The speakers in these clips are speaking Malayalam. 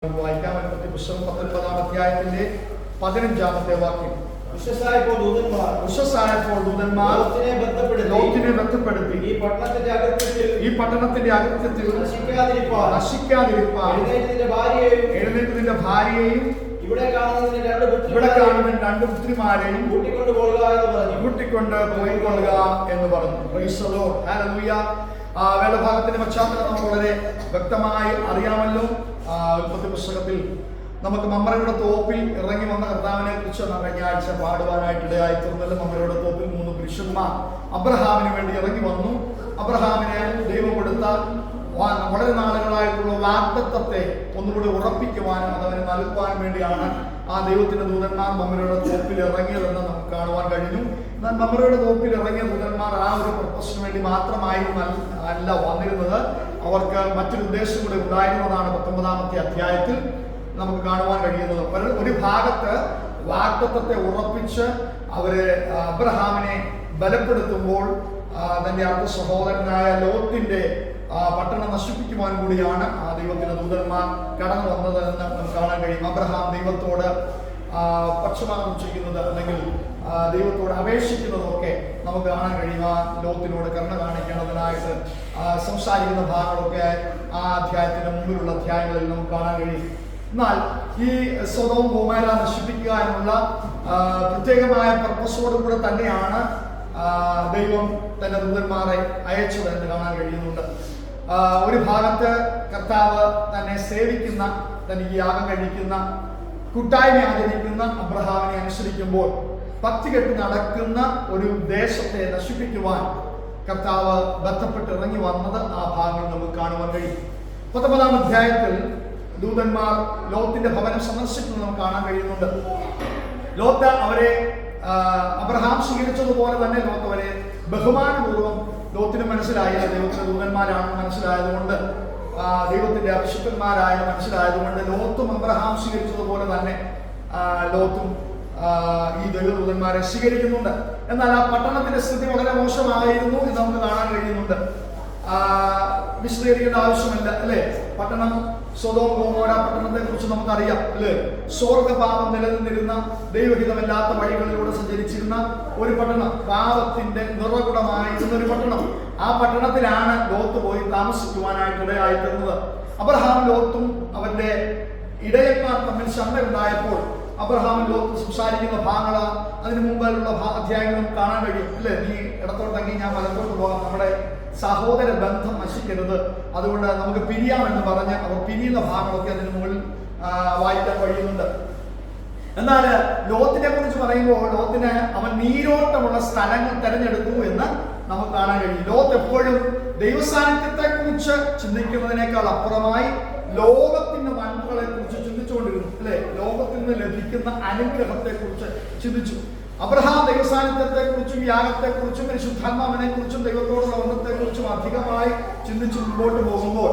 വായിക്കാൻ പറ്റി പുസ്തകം 19-ാം അധ്യായത്തിന്റെ 15-ാമത്തെ വാക്യം. ഉഷസ്സായപ്പോൾ ദൂതന്മാർ ലോത്തിനെ ബന്ധപ്പെടുത്തി ഈ പട്ടണത്തിന്റെ അകൃത്യത്തിൽ നശിക്കാതിരിപ്പാൻ എഴുന്നേറ്റ് നിന്റെ ഭാര്യയെയും ഇവിടെ കാണുന്ന രണ്ട് പുത്രിമാരെയും കൂട്ടിക്കൊണ്ട് പോയിക്കൊള്ളുക എന്ന് പറഞ്ഞു. Praise the Lord. ഹല്ലേലൂയ. വേദഭാഗത്തിന്റെ പശ്ചാത്തലം നമുക്ക് വളരെ വ്യക്തമായി അറിയാമല്ലോ. ഉൽപ്പത്തി പുസ്തകത്തിൽ നമുക്ക് മമ്രയുടെ തോപ്പിൽ ഇറങ്ങി വന്ന കർത്താവിനെ കുറിച്ച് കഴിഞ്ഞ ആഴ്ച പാടുവാനായിട്ടിടയായി തീർന്നല്ലോ. മമ്രയുടെ തോപ്പിൽ 3 പുരുഷന്മാർ അബ്രഹാമിന് വേണ്ടി ഇറങ്ങി വന്നു. അബ്രഹാമിന് ദൈവം കൊടുത്ത വളരെ നാളുകളായിട്ടുള്ള വാഗ്ദത്തത്തെ ഒന്നുകൂടി ഉറപ്പിക്കുവാനും അതവന് നൽകുവാനും വേണ്ടിയാണ് ആ ദൈവത്തിന്റെ ദൂതന്മാർ മമ്രയുടെ തോപ്പിൽ ഇറങ്ങിയതെന്ന് നമുക്ക് കാണുവാൻ കഴിഞ്ഞു. എന്നാൽ മമ്രയുടെ തോപ്പിൽ ഇറങ്ങിയ ദൂതന്മാർ ആ ഒരു പർപ്പസിന് വേണ്ടി മാത്രമായിരുന്നു അല്ല വന്നിരുന്നത്. അവർക്ക് മറ്റൊരു ഉദ്ദേശം കൂടി ഉണ്ടായിരുന്നതാണ് 19-ാമത്തെ അധ്യായത്തിൽ നമുക്ക് കാണുവാൻ കഴിയുന്നത്. ഒരു ഭാഗത്ത് വാഗ്ദത്തത്തെ ഉറപ്പിച്ച് അവര് അബ്രഹാമിനെ ബലപ്പെടുത്തുമ്പോൾ തന്റെ അടുത്ത സഹോദരനായ ലോത്തിന്റെ പട്ടണം നശിപ്പിക്കുവാൻ കൂടിയാണ് ആ ദൈവത്തിന്റെ ദൂതന്മാർ കടന്നു വന്നത് എന്ന് നമുക്ക് കാണാൻ കഴിയും. അബ്രഹാം ദൈവത്തോട് പക്ഷപാതം ചെയ്യുന്നത് അല്ലെങ്കിൽ ദൈവത്തോട് അപേക്ഷിക്കുന്നതൊക്കെ നമുക്ക് കാണാൻ കഴിയും. ആ ലോത്തിനോട് കരുണ കാണിക്കേണ്ടതിനായിട്ട് സംസാരിക്കുന്ന ഭാഗങ്ങളൊക്കെ ആ അധ്യായത്തിന്റെ മുമ്പിലുള്ള അധ്യായങ്ങളിൽ നമുക്ക് കാണാൻ കഴിയും. എന്നാൽ ഈ സൊദോം ഗൊമോര നശിപ്പിക്കാനുള്ള പ്രത്യേകമായ പർപ്പസോടുകൂടെ തന്നെയാണ് ദൈവം തന്റെ ദൂതന്മാരെ അയച്ചത് എന്ന് കാണാൻ കഴിയുന്നുണ്ട്. ഒരു ഭാഗത്ത് കർത്താവ് തന്നെ സേവിക്കുന്ന, തനിക്ക് യാഗം കഴിക്കുന്ന, കൂട്ടായ്മ ആചരിക്കുന്ന അബ്രഹാമിനെ അനുസരിക്കുമ്പോൾ ഭക്തി കെട്ടി നടക്കുന്ന ഒരു ദേശത്തെ നശിപ്പിക്കുവാൻ കർത്താവ് ബന്ധപ്പെട്ട് ഇറങ്ങി വന്നത് ആ ഭാഗങ്ങൾ നമുക്ക് കാണുവാൻ കഴിയും. 19-ാം അധ്യായത്തിൽ ദൂതന്മാർ ലോത്തിന്റെ ഭവനം സന്ദർശിക്കുന്നത് നമുക്ക് കാണാൻ കഴിയുന്നുണ്ട്. ലോത്ത് അവരെ അബ്രഹാം സ്വീകരിച്ചതുപോലെ തന്നെ ലോത്ത് അവരെ ബഹുമാനപൂർവ്വം, ലോത്തിന് മനസ്സിലായി ദൈവത്തിന്റെ ദൂതന്മാരാണെന്ന് മനസ്സിലായതുകൊണ്ട്, ദൈവത്തിന്റെ അഭിഷിക്തന്മാരായെന്ന് മനസ്സിലായതുകൊണ്ട് ലോത്തും അബ്രഹാം സ്വീകരിച്ചതുപോലെ തന്നെ ലോത്തും ഈ ദൈവദൂതന്മാരെ സ്വീകരിക്കുന്നുണ്ട്. എന്നാൽ ആ പട്ടണത്തിന്റെ സ്ഥിതി വളരെ മോശമായിരുന്നു എന്ന് നമുക്ക് കാണാൻ കഴിയുന്നുണ്ട്. വിശദീകരിക്കേണ്ട ആവശ്യമില്ല അല്ലെ. പട്ടണം സൊദോം ഗൊമോര പട്ടണത്തെ കുറിച്ച് നമുക്കറിയാം അല്ലെ. സ്വർഗപാപം നിലനിന്നിരുന്ന, ദൈവഹിതമല്ലാത്ത വഴികളിലൂടെ സഞ്ചരിച്ചിരുന്ന ഒരു പട്ടണം, പാപത്തിന്റെ നിറകുടമായിരുന്ന ഒരു പട്ടണം. ആ പട്ടണത്തിലാണ് ലോത്ത് പോയി താമസിക്കുവാനായിട്ടിടയായിത്തീർന്നത്. അബ്രഹാം ലോത്തും അവന്റെ ഇടയന്മാർ തമ്മിൽ ശണ്ടയുണ്ടായപ്പോൾ അബ്രഹാമും ലോത്തും സംസാരിക്കുന്ന ഭാഗങ്ങൾ അതിനു മുമ്പിലുള്ള അധ്യായങ്ങളും കാണാൻ കഴിയും അല്ലെ. നീ ഇടത്തോട്ടെങ്കിൽ ഞാൻ വലത്തോട്ട് പോകാം, നമ്മുടെ സഹോദര ബന്ധം നശിക്കരുത്, അതുകൊണ്ട് നമുക്ക് പിരിയാമെന്ന് പറഞ്ഞ് അവർ പിരിയുന്ന ഭാഗങ്ങളൊക്കെ അതിന് മുകളിൽ വായിക്കാൻ കഴിയുന്നുണ്ട്. എന്നാൽ ലോത്തിനെ കുറിച്ച് പറയുമ്പോൾ ലോത്തിന് അവൻ നീരോട്ടമുള്ള സ്ഥലങ്ങൾ തെരഞ്ഞെടുത്തു എന്ന് നമുക്ക് കാണാൻ കഴിയും. ലോത്ത് എപ്പോഴും ദൈവസാന്നിധ്യത്തെ കുറിച്ച് ചിന്തിക്കുന്നതിനേക്കാൾ അപ്പുറമായി ലോകത്തിന്റെ നന്മകളെ കുറിച്ച് ചിന്തിച്ചുകൊണ്ടിരുന്നു അല്ലെ. ലോകത്തിൽ നിന്ന് ലഭിക്കുന്ന അനുഗ്രഹത്തെ കുറിച്ച് ചിന്തിച്ചു. അബ്രഹാം ദൈവസാന്നിധ്യത്തെ കുറിച്ചും യാഗത്തെ കുറിച്ചും പരിശുദ്ധാത്മാവിനെ കുറിച്ചും ദൈവത്തോടുള്ള ബന്ധത്തെ കുറിച്ചും അധികമായി ചിന്തിച്ച് മുമ്പോട്ട് പോകുമ്പോൾ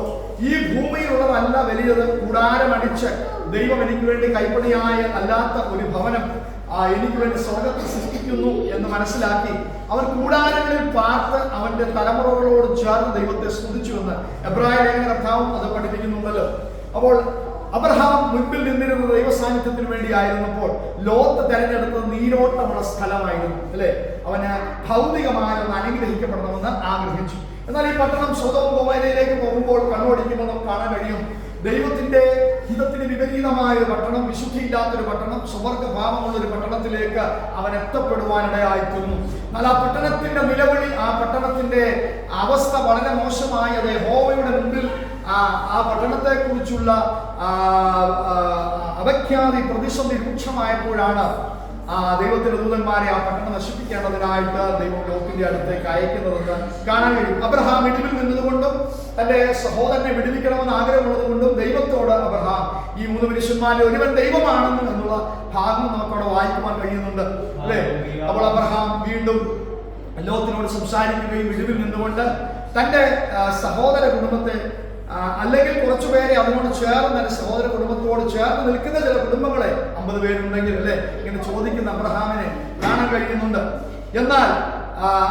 ഈ ഭൂമിയിലുള്ളതല്ല വലിയത്, കൂടാരമടിച്ച് ദൈവം എനിക്ക് വേണ്ടി കൈപ്പണിയായ അല്ലാത്ത ഒരു ഭവനം എനിക്ക് വേണ്ടി സ്വർഗത്തിൽ സൃഷ്ടിക്കുന്നു എന്ന് മനസ്സിലാക്കി അവൻ കൂടാരങ്ങളിൽ പാർത്ത് അവന്റെ തലമുറകളോട് ചേർന്ന് ദൈവത്തെ സ്തുതിച്ചുവെന്ന് എബ്രായ ലേഖന കർത്താവും അത് പഠിപ്പിക്കുന്നുണ്ടല്ലോ. അപ്പോൾ അബ്രഹാം മുൻപിൽ നിന്നിരുന്ന ദൈവസാന്നിധ്യത്തിന് വേണ്ടിയായിരുന്നപ്പോൾ ലോത്ത് തെരഞ്ഞെടുത്തത് നീരോട്ടമുള്ള സ്ഥലമായിരുന്നു അല്ലെ. അവന് ഭൗതികമായി ഒന്ന് അനുഗ്രഹിക്കപ്പെടണമെന്ന് ആഗ്രഹിച്ചു. എന്നാൽ ഈ പട്ടണം സൊദോം ഗൊമോരയിലേക്ക് പോകുമ്പോൾ കണ്ണോടിക്കുമ്പോൾ നമുക്ക് കാണാൻ കഴിയും ദൈവത്തിന്റെ ഹിതത്തിന് വിപരീതമായ ഒരു പട്ടണം, വിശുദ്ധിയില്ലാത്തൊരു പട്ടണം, സ്വർഗഭാവമുള്ള ഒരു പട്ടണത്തിലേക്ക് അവൻ എത്തപ്പെടുവാനിടയായിത്തീർന്നു. എന്നാൽ ആ പട്ടണത്തിന്റെ നിലവിളി, ആ പട്ടണത്തിന്റെ അവസ്ഥ വളരെ മോശമായത് യഹോവയുടെ മുമ്പിൽ ആ പട്ടണത്തെ കുറിച്ചുള്ള അപഖ്യാതി പ്രതിസന്ധി രൂക്ഷമായപ്പോഴാണ് ദൈവത്തിന്റെ ദൂതന്മാരെ ആ പട്ടണം നശിപ്പിക്കേണ്ടതിനായിട്ട് ദൈവം ലോത്തിന്റെ അടുത്തേക്ക് അയക്കുന്നതെന്ന് കാണാൻ കഴിയും. അബ്രഹാം ഇടിവിൽ നിന്നതുകൊണ്ടും തന്റെ സഹോദരനെ വിടുവിക്കണമെന്ന് ആഗ്രഹമുള്ളത് കൊണ്ടും ദൈവത്തോട് അബ്രഹാം ഈ 3 പുരുഷന്മാരിൽ ഒരുവൻ ദൈവമാണെന്ന് എന്നുള്ള ഭാഗം നമുക്കവിടെ വായിക്കുവാൻ കഴിയുന്നുണ്ട് അല്ലെ. അപ്പോൾ അബ്രഹാം വീണ്ടും ലോത്തിനോട് സംസാരിക്കുകയും ഇടിവിൽ നിന്നുകൊണ്ട് തന്റെ സഹോദര കുടുംബത്തെ അല്ലെങ്കിൽ കുറച്ചുപേരെ അതിനോട് ചേർന്ന് തന്നെ സഹോദര കുടുംബത്തോട് ചേർന്ന് നിൽക്കുന്ന ചില കുടുംബങ്ങളെ 50 പേരുണ്ടെങ്കിൽ അല്ലെ ഇങ്ങനെ ചോദിക്കുന്ന അബ്രഹാമിനെ കാണാൻ കഴിയുന്നുണ്ട്. എന്നാൽ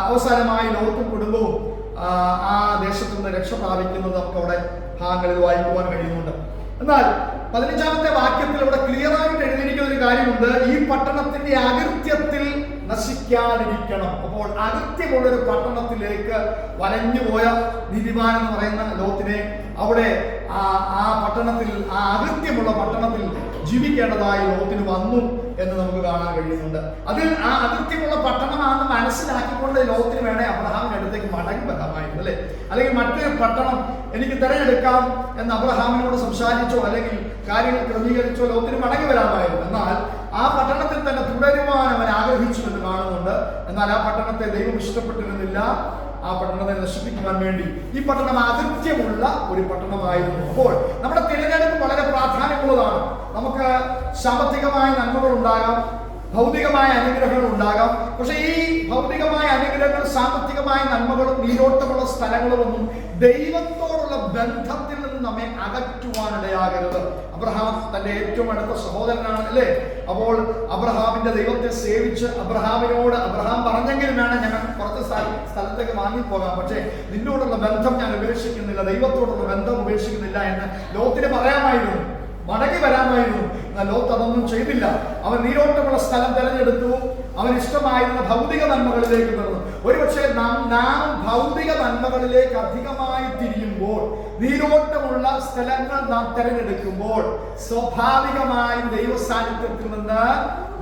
അവസാനമായി ലോത്തും കുടുംബവും ആ ദേശത്തു നിന്ന് രക്ഷ പ്രാപിക്കുന്നത് നമുക്ക് അവിടെ ഭാഗങ്ങളിൽ വായിക്കുവാൻ കഴിയുന്നുണ്ട്. എന്നാൽ 15-ാമത്തെ വാക്യത്തിൽ ഇവിടെ ക്ലിയർ ആയിട്ട് എഴുതിയിരിക്കുന്ന ഒരു കാര്യമുണ്ട്. ഈ പട്ടണത്തിന്റെ അകൃത്യത്തിൽ നശിക്കാതിരിക്കണം. അപ്പോൾ അകൃത്യമുള്ളൊരു പട്ടണത്തിലേക്ക് വലഞ്ഞുപോയ നീതിമാൻ എന്ന് പറയുന്ന ലോത്തിനെ അവിടെ ആ പട്ടണത്തിൽ, ആ അകൃത്യമുള്ള പട്ടണത്തിൽ ജീവിക്കേണ്ടതായി ലോത്തിന് വന്നു എന്ന് നമുക്ക് കാണാൻ കഴിയുന്നുണ്ട്. അതിൽ ആ അകൃത്യമുള്ള പട്ടണമാണെന്ന് മനസ്സിലാക്കിക്കൊണ്ട് ലോത്തിന് വേണേ അബ്രഹാമിന്റെ അടുത്തേക്ക് മടങ്ങി വരാമായിരുന്നു, അല്ലെ? അല്ലെങ്കിൽ മറ്റൊരു പട്ടണം എനിക്ക് തിരഞ്ഞെടുക്കാം എന്ന് അബ്രഹാമിനോട് സംസാരിച്ചോ അല്ലെങ്കിൽ കാര്യങ്ങൾ ക്രമീകരിച്ചോ ലോത്തിന് മടങ്ങി വരാമായിരുന്നു. എന്നാൽ ആ പട്ടണത്തിൽ തന്നെ തുടരുവാൻ അവൻ ആഗ്രഹിച്ചു എന്ന് കാണുന്നുണ്ട്. എന്നാൽ ആ പട്ടണത്തെ ദൈവം ഇഷ്ടപ്പെട്ടിരുന്നില്ല. ആ പട്ടണത്തെ നശിപ്പിക്കുവാൻ വേണ്ടി ഈ പട്ടണം അകൃത്യമുള്ള ഒരു പട്ടണമായിരുന്നു. അപ്പോൾ നമ്മുടെ തിരഞ്ഞെടുപ്പ് വളരെ പ്രാധാന്യമുള്ളതാണ്. നമുക്ക് സാമ്പത്തികമായ നന്മകൾ ഉണ്ടാകാം, ഭൗതികമായ അനുഗ്രഹങ്ങൾ ഉണ്ടാകാം. പക്ഷെ ഈ ഭൗതികമായ അനുഗ്രഹങ്ങൾ, സാമ്പത്തികമായ നന്മകളും നീരോട്ടമുള്ള സ്ഥലങ്ങളും ഒന്നും ദൈവത്തോടുള്ള ബന്ധത്തിൽ നിന്ന് നമ്മെ അകറ്റുവാനിടയാകരുത്. അബ്രഹാം തന്റെ ഏറ്റവും അടുത്ത സഹോദരനാണ്, അല്ലേ? അപ്പോൾ അബ്രഹാമിന്റെ ദൈവത്തെ സേവിച്ച് അബ്രഹാം പറഞ്ഞെങ്കിലും വേണം ഞങ്ങൾ കുറച്ച് സ്ഥലത്തേക്ക് വാങ്ങിപ്പോകാം, പക്ഷേ നിന്നോടുള്ള ബന്ധം ഞാൻ ഉപേക്ഷിക്കുന്നില്ല, ദൈവത്തോടുള്ള ബന്ധം ഉപേക്ഷിക്കുന്നില്ല എന്ന് ലോത്തിന് പറയാമായിരുന്നു, മടങ്ങി വരാമായിരുന്നു. എന്നാൽ ലോത്ത് അതൊന്നും ചെയ്തില്ല. അവൻ നീരോട്ടമുള്ള സ്ഥലം തിരഞ്ഞെടുത്തു. അവൻ ഇഷ്ടമായിരുന്ന ഭൗതിക നന്മകളിലേക്ക് നടന്നു. ഒരുപക്ഷെ നാം ഭൗതിക നന്മകളിലേക്ക് അധികമായി തിരിയുമ്പോൾ, നീരോട്ടമുള്ള സ്ഥലങ്ങൾ നാം തിരഞ്ഞെടുക്കുമ്പോൾ സ്വാഭാവികമായും ദൈവ സാന്നിധ്യത്തിൽ നിന്ന്,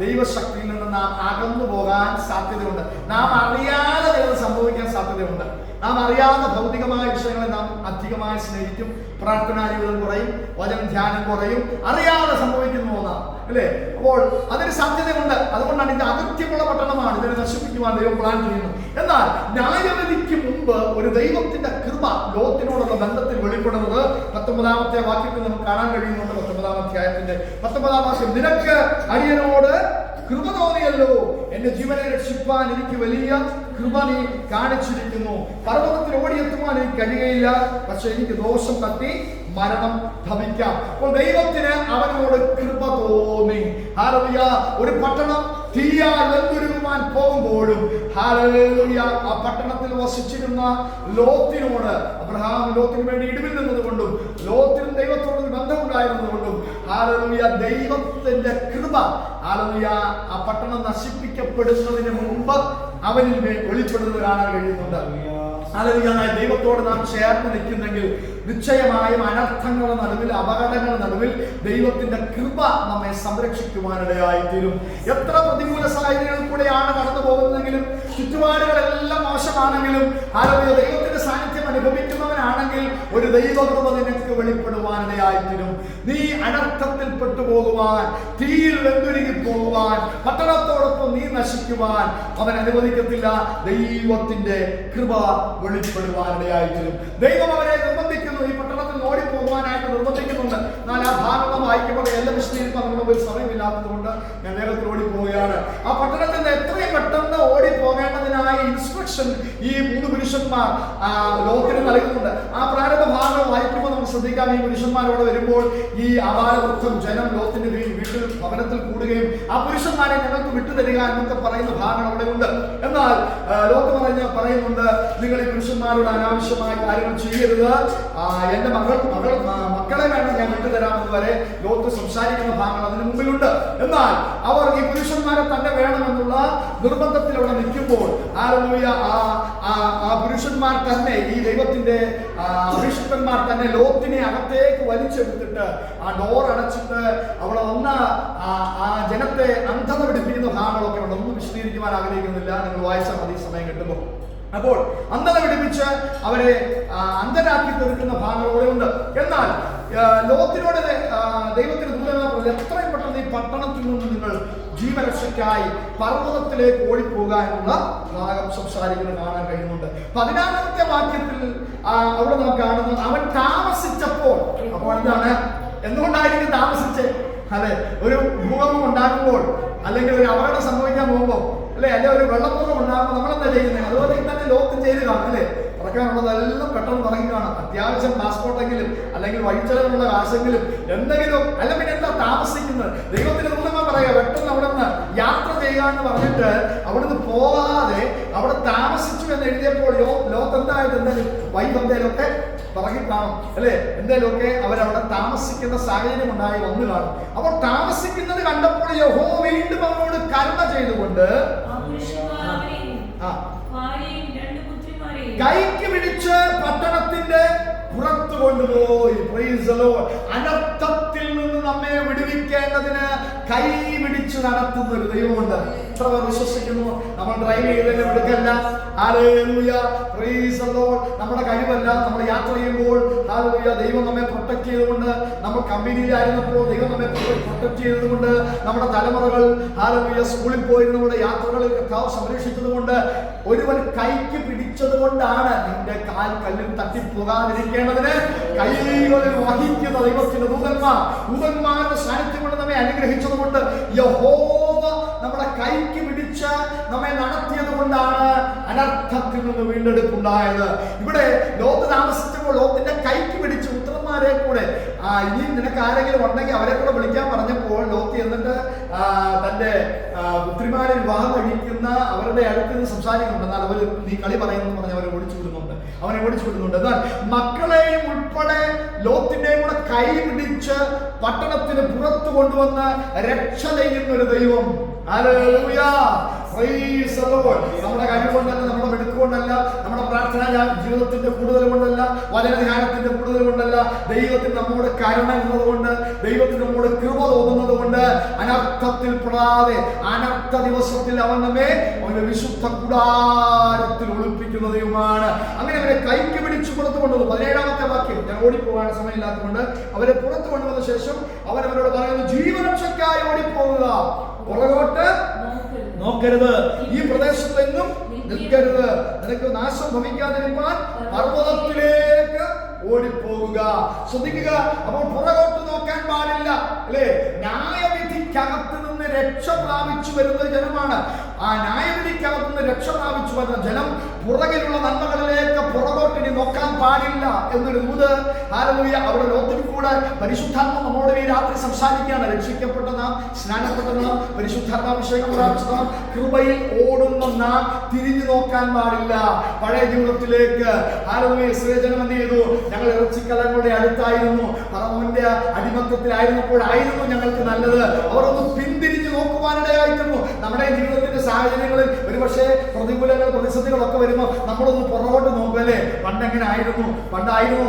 ദൈവശക്തിയിൽ നിന്ന് നാം അകന്നു പോകാൻ സാധ്യതയുണ്ട്. നാം അറിയാതെ ദൈവം സംഭവിക്കാൻ സാധ്യതയുണ്ട്. നാം അറിയാവുന്ന ഭൗതികമായ വിഷയങ്ങളെ നാം അധികമായി സ്നേഹിക്കും. പ്രാർത്ഥനാ ജീവിതം കുറയും, വചനം ധ്യാനം കുറയും, അറിയാതെ സംഭവിക്കുന്നു എന്നാണ്, അല്ലേ? അപ്പോൾ അതിന് സാധ്യതയുണ്ട്. അതുകൊണ്ടാണ് ഇത് അകൃത്യമുള്ള പട്ടണമാണ്, ഇതിനെ നശിപ്പിക്കുവാൻ ദൈവം പ്ലാൻ ചെയ്യുന്നു. എന്നാൽ ന്യായവിധിക്ക് മുമ്പ് ഒരു ദൈവത്തിന്റെ കൃപ ലോത്തിനോടുള്ള ബന്ധത്തിൽ വെളിപ്പെടുന്നത് 19-ാമത്തെ വാക്യത്തിൽ നമുക്ക് കാണാൻ കഴിയുന്നുണ്ട്. 19-ാം അധ്യായത്തിന്റെ 19-ാം വാക്യം, നിനക്ക് അടിയനോട് കൃപ തോന്നിയല്ലോ, എന്റെ ജീവനെ രക്ഷിപ്പാൻ എനിക്ക് വലിയ കൃപ നീ കാണിച്ചിരിക്കുന്നു. പർവ്വതത്തിൽ ഓടിയെത്തുവാൻ എനിക്ക് കഴിയുകയില്ല, പക്ഷെ എനിക്ക് ദോഷം തട്ടി മരണം ഭവിക്കാം. അപ്പോൾ ദൈവത്തിന് അവനോട് കൃപ തോന്നി. ഹല്ലേലൂയ. ഒരു പട്ടണം തീയാൽ വെന്തുരുകുവാൻ പോകുമ്പോഴും ഹല്ലേലൂയ ആ പട്ടണത്തിൽ വസിച്ചിരുന്ന ലോത്തിനോട് ലോത്തിന് വേണ്ടി ഇടിവിൽ നിന്നതുകൊണ്ടും ലോത്തിനും ദൈവത്തോട് ബന്ധമുണ്ടായിരുന്നതുകൊണ്ടും ഹല്ലേലൂയ ദൈവത്തിന്റെ കൃപ ഹല്ലേലൂയ ആ പട്ടണം നശിപ്പിക്കപ്പെടുന്നതിന് മുമ്പ് അവനിൽ വെളിപ്പെടുന്നത് കാണാൻ കഴിയുന്നുണ്ട്. ഹല്ലേലൂയ. ദൈവത്തോട് നാം ചേർന്ന് നിൽക്കുന്നെങ്കിൽ നിശ്ചയമായും അനർത്ഥങ്ങളുടെ നടുവിൽ, അപകടങ്ങളുടെ നടുവിൽ ദൈവത്തിന്റെ കൃപ നമ്മെ സംരക്ഷിക്കുവാനിടയായി തീരും. എത്ര പ്രതികൂല സാഹചര്യങ്ങളിൽ കൂടെയാണ് കടന്നു പോകുന്നതെങ്കിലും, ചുറ്റുപാടുകളെല്ലാം മോശമാണെങ്കിലും, ഹല്ലേലൂയ ദൈവത്തിന്റെ സാന്നിധ്യം അനുഭവിക്കുന്നവനാണെങ്കിൽ ഒരു ദൈവകൃപ നിനക്ക് വെളിപ്പെടുവാനിടയായി തീരും. നീ അനർത്ഥത്തിൽ പെട്ടുപോകുവാൻ, തീയിൽ വെന്തുരുകി പോകുവാൻ, പട്ടണത്തോടൊപ്പം നീ നശിക്കുവാൻ അവൻ അനുവദിക്കത്തില്ല. ദൈവത്തിന്റെ കൃപ വെളിപ്പെടുവാനിടയായി തീരും. ദൈവം അവരെ നിർബന്ധിക്കുന്നു, ഈ പട്ടണത്തിൽ ഓടിപ്പോകുവാനായിട്ട് നിർബന്ധിക്കുന്നുണ്ട്. എന്നാൽ ആ ഭാഗം വായിക്കുമ്പോൾ എല്ലാം വിശദീകരിക്കാൻ നമ്മുടെ ഒരു സമയമില്ലാത്തതുകൊണ്ട് ഞാൻ വേഗത്തിൽ ഓടിപ്പോവുകയാണ്. ആ പട്ടണത്തിൽ നിന്ന് എത്രയും പെട്ടെന്ന് ഓടിപ്പോകേണ്ടതിനായ ഇൻസ്ട്രക്ഷൻ ഈ 3 പുരുഷന്മാർ ലോകത്തിന് നൽകുന്നുണ്ട്. ആ പ്രാരംഭ ഭാഗം വായിക്കുമ്പോൾ നമുക്ക് ശ്രദ്ധിക്കാം, ഈ പുരുഷന്മാരോട് വരുമ്പോൾ ഈ അപാരവൃദ്ധം ജനം ലോത്തിന്റെ വീട്ടിൽ ഭവനത്തിൽ കൂടുകയും ആ പുരുഷന്മാരെ ഞങ്ങൾക്ക് വിട്ടുതരിക എന്നൊക്കെ പറയുന്ന ഭാഗം അവിടെ ഉണ്ട്. എന്നാൽ ലോത്ത് പറയുന്നുണ്ട്, നിങ്ങൾ ഈ പുരുഷന്മാരോട് അനാവശ്യമായ കാര്യങ്ങൾ ചെയ്യരുത്, എന്റെ മക്കളെ വേണം ഞാൻ വിട്ടുതരാമെന്ന് വരെ ലോത്ത് സംസാരിക്കുന്ന ഭാഗങ്ങൾ അതിന് മുമ്പിലുണ്ട്. എന്നാൽ അവർ ഈ പുരുഷന്മാരെ തന്നെ വേണമെന്നുള്ള നിർബന്ധത്തിൽ അവിടെ നിൽക്കുമ്പോൾ ഹല്ലേലൂയ ആ പുരുഷന്മാർ തന്നെ, ഈ ദൈവത്തിന്റെ അഭിഷിക്തന്മാർ തന്നെ ലോത്തിനെ അകത്തേക്ക് വലിച്ചെടുത്തിട്ട് ആ ഡോർ അടച്ചിട്ട് അവിടെ വന്ന ആ ജനത്തെ അന്ധത പിടിപ്പിക്കുന്ന ഭാഗങ്ങളൊക്കെ ഉണ്ട്. ഒന്നും വിശദീകരിക്കുവാൻ ആഗ്രഹിക്കുന്നില്ല, നിങ്ങൾ വായിച്ചാൽ മതി സമയം കിട്ടുമ്പോൾ. അപ്പോൾ അന്ധത പിടിപ്പിച്ച് അവരെ അന്ധരാക്കി തീർക്കുന്ന ഭാഗങ്ങളോടെ ഉണ്ട്. എന്നാൽ ലോകത്തിനോട് ദൈവത്തിന് ദൂതന്മാർ എത്രയും പെട്ടെന്ന് ഈ പട്ടണത്തിൽ നിന്ന് നിങ്ങൾ ജീവരക്ഷയ്ക്കായി പർവ്വതത്തിലേക്ക് ഓടിപ്പോകാനുള്ള ഭാഗം സംസാരിക്കുന്നത് കാണാൻ കഴിയുന്നുണ്ട്. 16-ാമത്തെ വാക്യത്തിൽ അവിടെ നാം കാണുന്നത്, അവൻ താമസിച്ചപ്പോൾ. അപ്പോൾ എന്താണ്, എന്തുകൊണ്ടായിരിക്കും താമസിച്ച്? അതെ, ഒരു ഭൂകമ്പം ഉണ്ടാകുമ്പോൾ അല്ലെങ്കിൽ ഒരു അപകടം സംഭവിക്കാൻ പോകുമ്പോൾ, അല്ലെ ഒരു വെള്ളപ്പൊക്കം ഉണ്ടാകുമ്പോൾ നമ്മളെന്താ ചെയ്യുന്നത്? അതുപോലെ തന്നെ ലോകത്ത് ചെയ്ത് കാണും, അല്ലേ? പറക്കാനുള്ളതെല്ലാം പെട്ടെന്ന് പറയും കാണാം. അത്യാവശ്യം പാസ്പോർട്ടെങ്കിലും അല്ലെങ്കിൽ വഴിച്ചെലവിനുള്ള കാശെങ്കിലും എന്തെങ്കിലും, അല്ല പിന്നെ എന്താ താമസിക്കുന്നത്? ദൈവത്തിന് ദൂതന്മാർ പറയുക, പെട്ടെന്ന് അവിടെ നിന്ന് യാത്ര ചെയ്യുക എന്ന് പറഞ്ഞിട്ട് അവിടുന്ന് പോകാതെ അവിടെ താമസിച്ചു എന്ന് എഴുതിയപ്പോൾ ലോകത്ത് എന്തായിട്ട് എന്തെങ്കിലും വൈബന്ധയിലൊക്കെ പറകി കാണും അല്ലേ, എന്തെങ്കിലുമൊക്കെ അവരവിടെ താമസിക്കുന്ന സാഹചര്യം ഉണ്ടായി വന്നു കാണും. അപ്പോൾ താമസിക്കുന്നത് കണ്ടപ്പോൾ യഹോവ വീണ്ടും അവരോട് കരുണ ചെയ്തുകൊണ്ട് കൈക്ക് പിടിച്ച് പട്ടണത്തിന്റെ പുറത്തു കൊണ്ടുപോയി. Praise the Lord. അനർത്ഥത്തിൽ നിന്ന് നമ്മെ വിടുവിക്കേണ്ടതിന് കൈ പിടിച്ച് നടത്തുന്ന ഒരു ദൈവമുണ്ട്. എത്ര പേർ വിശ്വസിക്കുന്നു? നമ്മൾ ഡ്രൈവ് ചെയ്തതിന്റെ മിടുക്കല്ല, ഹല്ലേലൂയ, പ്രൈസ് ദി ലോർഡ്, നമ്മുടെ കഴിവല്ല. നമ്മൾ യാത്ര ചെയ്യുമ്പോൾ ഹല്ലേലൂയ ദൈവം നമ്മെ പ്രൊട്ടക്ട് ചെയ്തുകൊണ്ട്, നമ്മൾ കമ്പനിയിലായിരുന്നപ്പോൾ ദൈവം നമ്മെ പ്രൊട്ടക്ട് ചെയ്തതുകൊണ്ട്, നമ്മുടെ തലമുറകൾ ഹല്ലേലൂയ സ്കൂളിൽ പോയിരുന്ന നമ്മുടെ യാത്രകളിൽ കർത്താവ് സംരക്ഷിച്ചതുകൊണ്ട്, ഒരുവൻ കൈക്ക് പിടിച്ചത് കൊണ്ടാണ് നിന്റെ കാൽ കല്ലിൽ തട്ടിപ്പോകാതിരിക്കേണ്ടതിന് കൈകളിൽ വഹിക്കുന്ന ദൈവത്തിന്റെ ദൂതന്മാരുടെ സാന്നിധ്യം കൊണ്ട് നമ്മെ അനുഗ്രഹിച്ചത് കൊണ്ട്, യഹോവ നമ്മുടെ കൈക്ക് പിടിച്ച് നമ്മെ നടത്തിയത് കൊണ്ടാണ് അനർത്ഥത്തിൽ നിന്ന് വീണ്ടെടുപ്പുണ്ടായത്. ഇവിടെ ലോത്ത് താമസിച്ചപ്പോൾ ലോത്തിന്റെ കൈക്ക് പിടിച്ച് പുത്രന്മാരെ കൂടെ ഇനി നിനക്ക് ആരെങ്കിലും ഉണ്ടെങ്കിൽ അവരെ കൂടെ വിളിക്കാൻ പറഞ്ഞപ്പോൾ ലോത്ത് എന്നിട്ട് തന്റെ പുത്രിമാരെ വിവാഹം കഴിക്കുന്ന അവരുടെ അടുത്ത് നിന്ന് സംസാരിക്കുന്നുണ്ട്. എന്നാൽ അവർ നീ കളി പറയുന്നു പറഞ്ഞ് അവനെ ഓടിച്ചു വിടുന്നുണ്ട്. എന്നാൽ മക്കളെയും ഉൾപ്പെടെ ലോത്തിന്റെയും കൂടെ കൈ പിടിച്ച് പട്ടണത്തിന് പുറത്തു കൊണ്ടുവന്ന് രക്ഷ ചെയ്യുന്ന ഒരു ദൈവം. Hallelujah, praise the Lord. നമ്മുടെ കഴിവ് കൊണ്ടല്ല, നമ്മുടെ മിടുക്ക് കൊണ്ടല്ല, നമ്മുടെ പ്രാർത്ഥനാ ജീവിതത്തിന്റെ കൂടുതൽ കൊണ്ടല്ല, വചനധ്യാനത്തിന്റെ കൂടുതൽ കൊണ്ടല്ല, ദൈവത്തിന് നമ്മോട് കരുണ ഉള്ളതുകൊണ്ട്, ദൈവത്തിന് നമ്മോട് കൃപ തോന്നുന്നത് കൊണ്ട് അനർത്ഥത്തിൽ പെടാതെ അനർത്ഥ ദിവസത്തിൽ അവൻ നമ്മെ അവന്റെ വിശുദ്ധ കൂടാരത്തിൽ ഒളിപ്പിക്കുന്ന ദൈവമാണ്. അങ്ങനെ അവരെ കൈക്ക് പിടിച്ച് പുറത്തു കൊണ്ടുവന്നു. 17-ാമത്തെ വാക്യം, ഞാൻ ഓടിപ്പോകാൻ സമയമില്ലാത്തതുകൊണ്ട് അവരെ പുറത്തു കൊണ്ടുവന്ന ശേഷം അവരവരോട് പറയുന്നു, ജീവരക്ഷയ്ക്കായി ഓടിപ്പോകുക, പുറകോട്ട് നോക്കരുത്, ഈ പ്രദേശത്തെങ്ങും നിൽക്കരുത്, നിനക്ക് നാശം ഭവിക്കാതിരിക്കാൻ പർവ്വതത്തിലേക്ക് ഓടിപ്പോകുക. ശ്രദ്ധിക്കുക, അപ്പോൾ പുറകോട്ട് നോക്കാൻ പാടില്ല അല്ലേ. ന്യായവിധിക്കകത്ത് നിന്ന് രക്ഷ പ്രാപിച്ചു വരുന്ന ജനമാണ്. ആ ന്യായവിധിക്കകത്ത് നിന്ന് രക്ഷ പ്രാപിച്ചു വരുന്ന ജനം പുറകിലുള്ള നന്മകളിലേക്ക് പുറകോട്ട് ഇനി നോക്കാൻ പാടില്ല എന്നൊരു ദൂത് ഹല്ലേലൂയ അവിടെ ലോത്തിൽ കൂടെ പരിശുദ്ധാത്മ നമ്മോട് ഈ രാത്രി സംസാരിക്കുകയാണ്. രക്ഷിക്കപ്പെട്ട നാം, സ്നാനപ്പെട്ട നാം, പരിശുദ്ധാത്മാഭിഷേകം പ്രാപിച്ച നാം, കൃപയിൽ ഓടുന്ന നാം തിരിഞ്ഞു നോക്കാൻ പാടില്ല പഴയ ജീവിതത്തിലേക്ക്. ഹല്ലേലൂയ. ഇസ്രായേൽ എന്ത് ചെയ്തു? ഞങ്ങൾ ഇറച്ചിക്കലങ്ങളുടെ അടുത്തായിരുന്നു, ഫറവോന്റെ അടിമത്തത്തിലായിരുന്നപ്പോഴായിരുന്നു ഞങ്ങൾക്ക് നല്ലത്. അവർ ഒന്ന് പിന്തിരിഞ്ഞു നോക്കുവാനിടയായിരുന്നു. നമ്മുടെ ജീവിതത്തിന്റെ സാഹചര്യങ്ങളിൽ ഒരുപക്ഷെ പ്രതികൂലങ്ങൾ, പ്രതിസന്ധികളൊക്കെ വരുമ്പോൾ നമ്മളൊന്ന് പുറകോട്ട് നോക്കും അല്ലേ. പണ്ടായിരുന്നു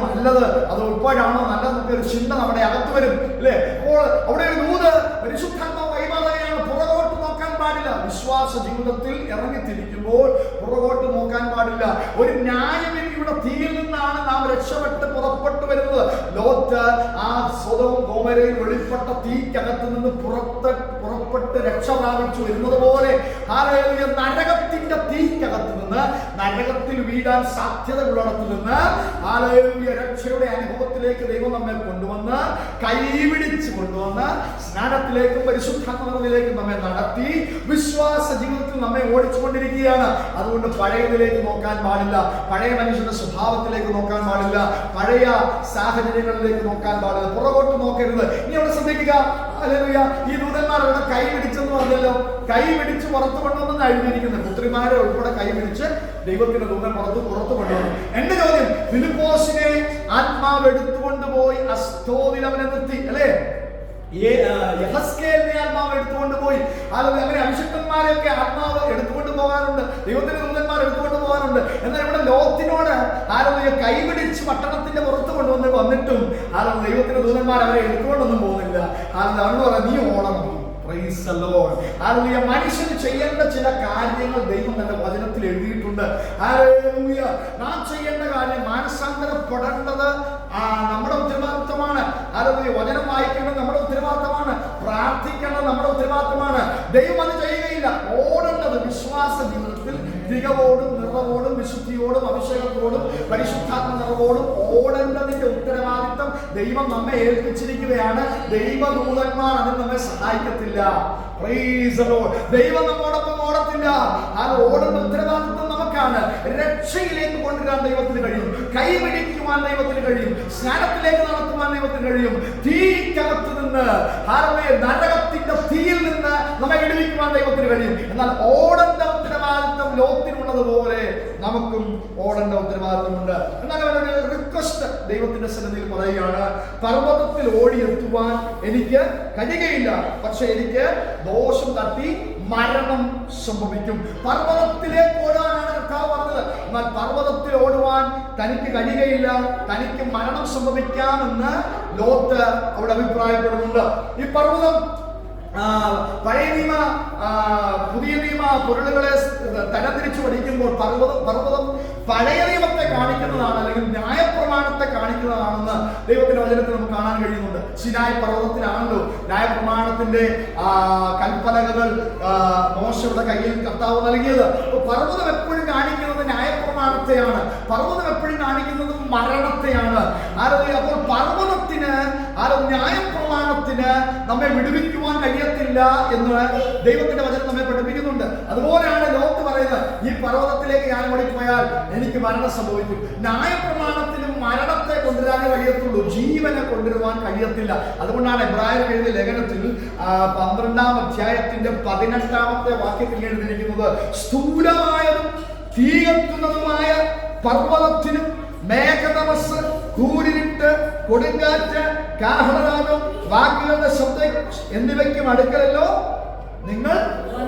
നല്ലത്, അത് ഇപ്പോഴാണോ നല്ലതെന്നൊക്കെ ഒരു ചിന്ത നമ്മുടെ അകത്ത് വരും അല്ലേ. അപ്പോൾ അവിടെ ഒരു ദൂത് പരിശുദ്ധാത്മാവ് കൈമാറുകയാണ്. പുറകോട്ട് നോക്കാൻ പാടില്ല. വിശ്വാസ ജീവിതത്തിൽ ഇറങ്ങിത്തിരിക്കുമ്പോൾ പുറകോട്ട് നോക്കാൻ പാടില്ല. ഒരു ന്യായവിധിയുടെ തീയിൽ നിന്നാണ് നാം രക്ഷപ്പെട്ട് പുറപ്പെട്ടു വരുന്നത്. ലോത്ത് ആ സ്വതവും ഗോമരയിൽ വെളിപ്പെട്ട തീക്കകത്ത് നിന്ന് പുറപ്പെട്ട് രക്ഷ പ്രാപിച്ചു വരുന്നത് പോലെ ഹല്ലേലൂയ നരകത്തിന്റെ തീക്കകത്ത് നിന്ന്, നരകത്തിൽ വീഴാൻ സാധ്യതയുള്ളിടത്ത് നിന്ന് ഹല്ലേലൂയ രക്ഷയുടെ അനുഭവത്തിലേക്ക് ദൈവം നമ്മെ കൊണ്ടുവന്ന് കൈപിടിച്ച് കൊണ്ടുവന്ന് സ്നാനത്തിലേക്കും പരിശുദ്ധാത്മാവിലേക്കും നമ്മെ നടത്തി വിശ്വാസ ജീവിതത്തിൽ നമ്മെ ഓടിച്ചുകൊണ്ടിരിക്കുകയാണ്. അതുകൊണ്ട് പഴയതിലേക്ക് നോക്കാൻ പാടില്ല, പഴയ മനുഷ്യന്റെ സ്വഭാവത്തിലേക്ക് നോക്കാൻ പാടില്ല, പഴയ സാഹചര്യങ്ങളിലേക്ക് നോക്കാൻ പാടില്ല, പുറകോട്ട് നോക്കരുത്. ഇനി അവിടെ ശ്രദ്ധിക്കുക, ഹല്ലേലൂയ. ഈ ദൂതന്മാർ അവിടെ കൈ പിടിച്ചെന്ന് പറഞ്ഞല്ലോ, കൈ പിടിച്ച് പുറത്തു കൊണ്ടുവന്ന് എഴുതിയിരിക്കുന്നത്. പുത്രിമാരെ ഉൾപ്പെടെ കൈ പിടിച്ച് ദൈവത്തിന്റെ ദൂതൻ പുറത്തു കൊണ്ടുവന്നു. എന്റെ ചോദ്യം, ഫിലിപ്പോസിനെ ആത്മാവ് എടുത്തുകൊണ്ടുപോയി അസ്തോദിൽ അവനെ നിർത്തി അല്ലേ. യഹസ്കേലിനെ ആത്മാവ് എടുത്തുകൊണ്ട് പോയി. അങ്ങനെ അഭിഷിക്തന്മാരെയൊക്കെ ആത്മാവ് എടുത്തുകൊണ്ട് പോകാറുണ്ട്, ദൈവത്തിന്റെ ദൂതന്മാർ എടുത്തുകൊണ്ട് പോകാറുണ്ട്. എന്നാൽ ഇവിടെ ലോത്തിനോട് ഹല്ലേലൂയ കൈപിടിച്ച് പട്ടണത്തിന്റെ പുറത്ത് വന്നിട്ടും ദൈവത്തിന്റെ ദൂതന്മാർ അവരെ എടുത്തുകൊണ്ടൊന്നും പോകുന്നില്ല. അവരോട് പറയാം, നീ ഓടണം. Praise the Lord. ഹല്ലേലൂയ. മനുഷ്യന് ചെയ്യേണ്ട ചില കാര്യങ്ങൾ ദൈവം തന്റെ വചനത്തിൽ എഴുതിയിട്ടുണ്ട്. ഹല്ലേലൂയ. നാം ചെയ്യേണ്ട കാര്യം, മാനസാന്തരപ്പെടേണ്ടത് നമ്മുടെ ഉത്തരവാദിത്തമാണ്. ഹല്ലേലൂയ. വചനം വായിക്കേണ്ടത് നമ്മുടെ ഉത്തരവാദിത്തമാണ്, പ്രാർത്ഥിക്കേണ്ടത് നമ്മുടെ ഉത്തരവാദിത്തമാണ്. ദൈവം അത് ചെയ്യുകയില്ല. ഓടേണ്ടത് വിശ്വാസ ജീവിതത്തിൽ തികവോടും നിറവോടും വിശുദ്ധിയോടും അഭിഷേകത്തോടും പരിശുദ്ധാത്മ നിറവോടും ഓടേണ്ടതിന്റെ ഉത്തരവാദിത്തം ദൈവം നമ്മെ ഏൽപ്പിച്ചിരിക്കുകയാണ്. ദൈവദൂതന്മാർ അതിന് നമ്മെ സഹായിക്കത്തില്ല. Praise the Lord. ദൈവം നമ്മോടൊപ്പം ഓടത്തില്ല. ആ ഓടുന്ന ഉത്തരവാദിത്വം നമുക്കാണ്. രക്ഷയിലേക്ക് കൊണ്ടുവരാൻ ദൈവത്തിന് കഴിയും, കൈപിടിക്കുവാൻ ദൈവത്തിന് കഴിയും, സ്നാനത്തിലേക്ക് നടത്തുവാൻ ദൈവത്തിന് കഴിയും. തീക്കകത്ത് നിന്ന് നരകത്തിന്റെ തീയിൽ നിന്ന് നമ്മെ വിടുവിക്കുവാൻ ദൈവത്തിന് കഴിയും. എന്നാൽ ഓടേണ്ട ഉത്തരവാദിത്വം ഉത്തരവാദിത്വം ലോത്തിനുള്ളതുപോലെ നമുക്കും ഓടേണ്ട ഉത്തരവാദിത്വമുണ്ട്. എന്നാൽ അവനൊരു റിക്വസ്റ്റ് ദൈവത്തിന്റെ സന്നിധിയിൽ പറയുകയാണ്, പർവ്വതത്തിൽ ഓടിയെത്തുവാൻ എനിക്ക് കഴിയുകയില്ല, പക്ഷെ എനിക്ക് ദോഷം തട്ടി മരണം സംഭവിക്കും. പർവ്വതത്തിലേക്ക് ഓടാനാണ് കർത്താവ് പറഞ്ഞത്. എന്നാൽ പർവ്വതത്തിൽ ഓടുവാൻ തനിക്ക് കഴിയുകയില്ല, തനിക്ക് മരണം സംഭവിക്കാമെന്ന് ലോത്ത് അവിടെ അഭിപ്രായപ്പെടുന്നുണ്ട്. ഈ പർവ്വതം പഴയ നിയമ പുതിയ നിയമ പൊരുളുകളെ തരംതിരിച്ചു പഠിക്കുമ്പോൾ പർവ്വതം പഴയ നിയമത്തെ കാണിക്കുന്നതാണ്, അല്ലെങ്കിൽ ന്യായപ്രമാണത്തെ കാണിക്കുന്നതാണെന്ന് ദൈവത്തിന്റെ വചനത്തിൽ നമുക്ക് കാണാൻ കഴിയുന്നുണ്ട്. സിനായ് പർവ്വതത്തിലാണല്ലോ ന്യായപ്രമാണത്തിന്റെ കൽപ്പലകകൾ മോശയുടെ കയ്യിൽ കർത്താവ് നൽകിയത്. പർവ്വതം എപ്പോഴും കാണിക്കുന്നത് ന്യായപ്രമാണത്തെയാണ്, പർവ്വതം എപ്പോഴും കാണിക്കുന്നത് മരണത്തെയാണ്. അപ്പോൾ പർവ്വതത്തിന് ന്യായപ്രമാണത്തിന് നമ്മെ വിടുവിക്കുവാൻ കഴിയത്തില്ല എന്ന് ദൈവത്തിന്റെ വചനം നമ്മെ പഠിപ്പിക്കുന്നുണ്ട്. അതുപോലെയാണ് ലോത്ത് പറയുന്നത്, ഈ പർവ്വതത്തിലേക്ക് ഞാൻ ഓടിപ്പോയാൽ എനിക്ക് മരണം സംഭവിക്കും. ന്യായപ്രമാണത്തിന് മരണത്തെ കൊണ്ടുവരാനേ കഴിയത്തുള്ളൂ, ജീവനെ കൊണ്ടുവരുവാൻ കഴിയത്തില്ല. അതുകൊണ്ടാണ് എബ്രായർക്ക് എഴുതിയ ലേഖനത്തിൽ 12-ാം അധ്യായത്തിന്റെ 18-ാമത്തെ വാക്യത്തിൽ എഴുതിയിരിക്കുന്നത്, സ്ഥൂലമായതും തീ കത്തുന്നതുമായ പർവ്വതത്തിനും മേഘതമസ്, കൂരിരുട്ട്, കൊടുങ്കാറ്റ്, കാഹളനാദം, വാക്കുകളുടെ ശബ്ദം എന്നിവയ്ക്കും അടുക്കലല്ലോ നിങ്ങൾ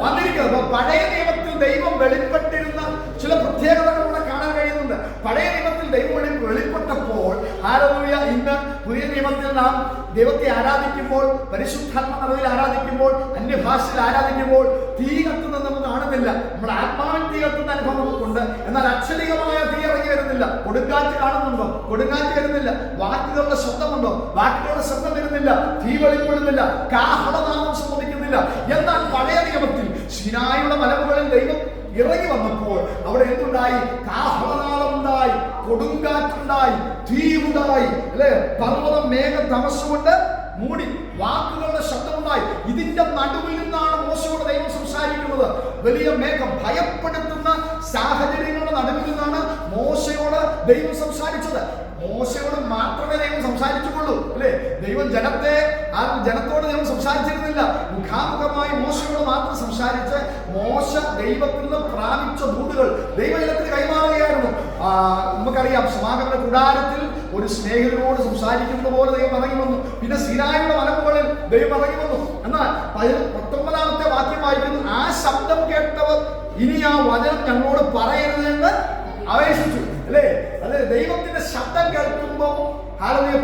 വന്നിരിക്കുന്നത്. അപ്പൊ പഴയ നിയമത്തിൽ ദൈവം വെളിപ്പെട്ടിരുന്ന ചില പ്രത്യേകതകൾ കൂടെ കാണാൻ കഴിയുന്നുണ്ട്. പഴയ നിയമത്തിൽ ദൈവം വെളിപ്പെട്ടപ്പോൾ ഇന്ന് പുതിയ നിയമത്തിൽ നാം ദൈവത്തെ ആരാധിക്കുമ്പോൾ, പരിശുദ്ധാത്മ നിറവിൽ ആരാധിക്കുമ്പോൾ, അന്യഭാഷയിൽ ആരാധിക്കുമ്പോൾ തീ കത്തുന്നത് നമുക്ക് കാണുന്നില്ല. നമ്മുടെ ആത്മാവിൽ തീ കത്തുന്ന അനുഭവം നമുക്കുണ്ട്, എന്നാൽ അക്ഷരികമായ തീ ഇറങ്ങി വരുന്നില്ല. കൊടുങ്കാറ്റ് കാണുന്നുണ്ടോ? കൊടുങ്കാറ്റ് വരുന്നില്ല. വാക്കുകളുടെ ശബ്ദമുണ്ടോ? വാക്കുകളുടെ ശബ്ദം വരുന്നില്ല. തീ വെളിപ്പെടുന്നില്ല. കാഹളനാദം സംഭവിക്കുന്നില്ല. എന്നാൽ പഴയ നിയമത്തിൽ സിനായിയുടെ മലമുകളിൽ ദൈവം ഇറങ്ങി വന്നപ്പോൾ അവിടെ എന്തുണ്ടായി? കാഹളനാദമുണ്ടായി, കൊടുങ്കാറ്റുണ്ടായി, തീ ഉണ്ടായി, അല്ലെ? പർവ്വതം മേഘ തമസ്സുകൊണ്ട് മൂടി, വാക്കുകളുടെ ശബ്ദമുണ്ടായി. ഇതിന്റെ നടുവിൽ നിന്നാണ് മോശയോട് ദൈവം സംസാരിക്കുന്നത്. വലിയ മേഘം, ഭയപ്പെടുത്തുന്ന സാഹചര്യങ്ങളുടെ നടുവിൽ നിന്നാണ് മോശയോട് ദൈവം സംസാരിച്ചത്. മോശയോട് മാത്രമേ ദൈവം സംസാരിച്ചുള്ളൂ, അല്ലെ? ദൈവം ജനത്തോട് ദൈവം സംസാരിച്ചിരുന്നില്ല. മുഖാമുഖമായി മോശയോട് മാത്രം സംസാരിച്ച് മോശ ദൈവത്തിൽ നിന്ന് പ്രാപിച്ച ദൂതുകൾ ദൈവജനത്തിന് കൈമാറുകയായിരുന്നു. നമുക്കറിയാം, സമാഗമന കൂടാരത്തിൽ ഒരു സ്നേഹിതനോട് സംസാരിക്കുന്നത് പോലെ ദൈവം ഇറങ്ങി വന്നു. പിന്നെ സീനായിയുടെ മലമുകളിൽ ദൈവം ഇറങ്ങി വന്നു. എന്നാൽ 19-ാമത്തെ വാക്യം വായിക്കുന്നു, ആ ശബ്ദം കേട്ടവർ ഇനി ആ വചനം ഞങ്ങളോട് പറയരുതെന്ന് അപേക്ഷിച്ചു, അല്ലേ? അല്ലെ? ദൈവത്തിന്റെ ശബ്ദം കേൾക്കുമ്പോൾ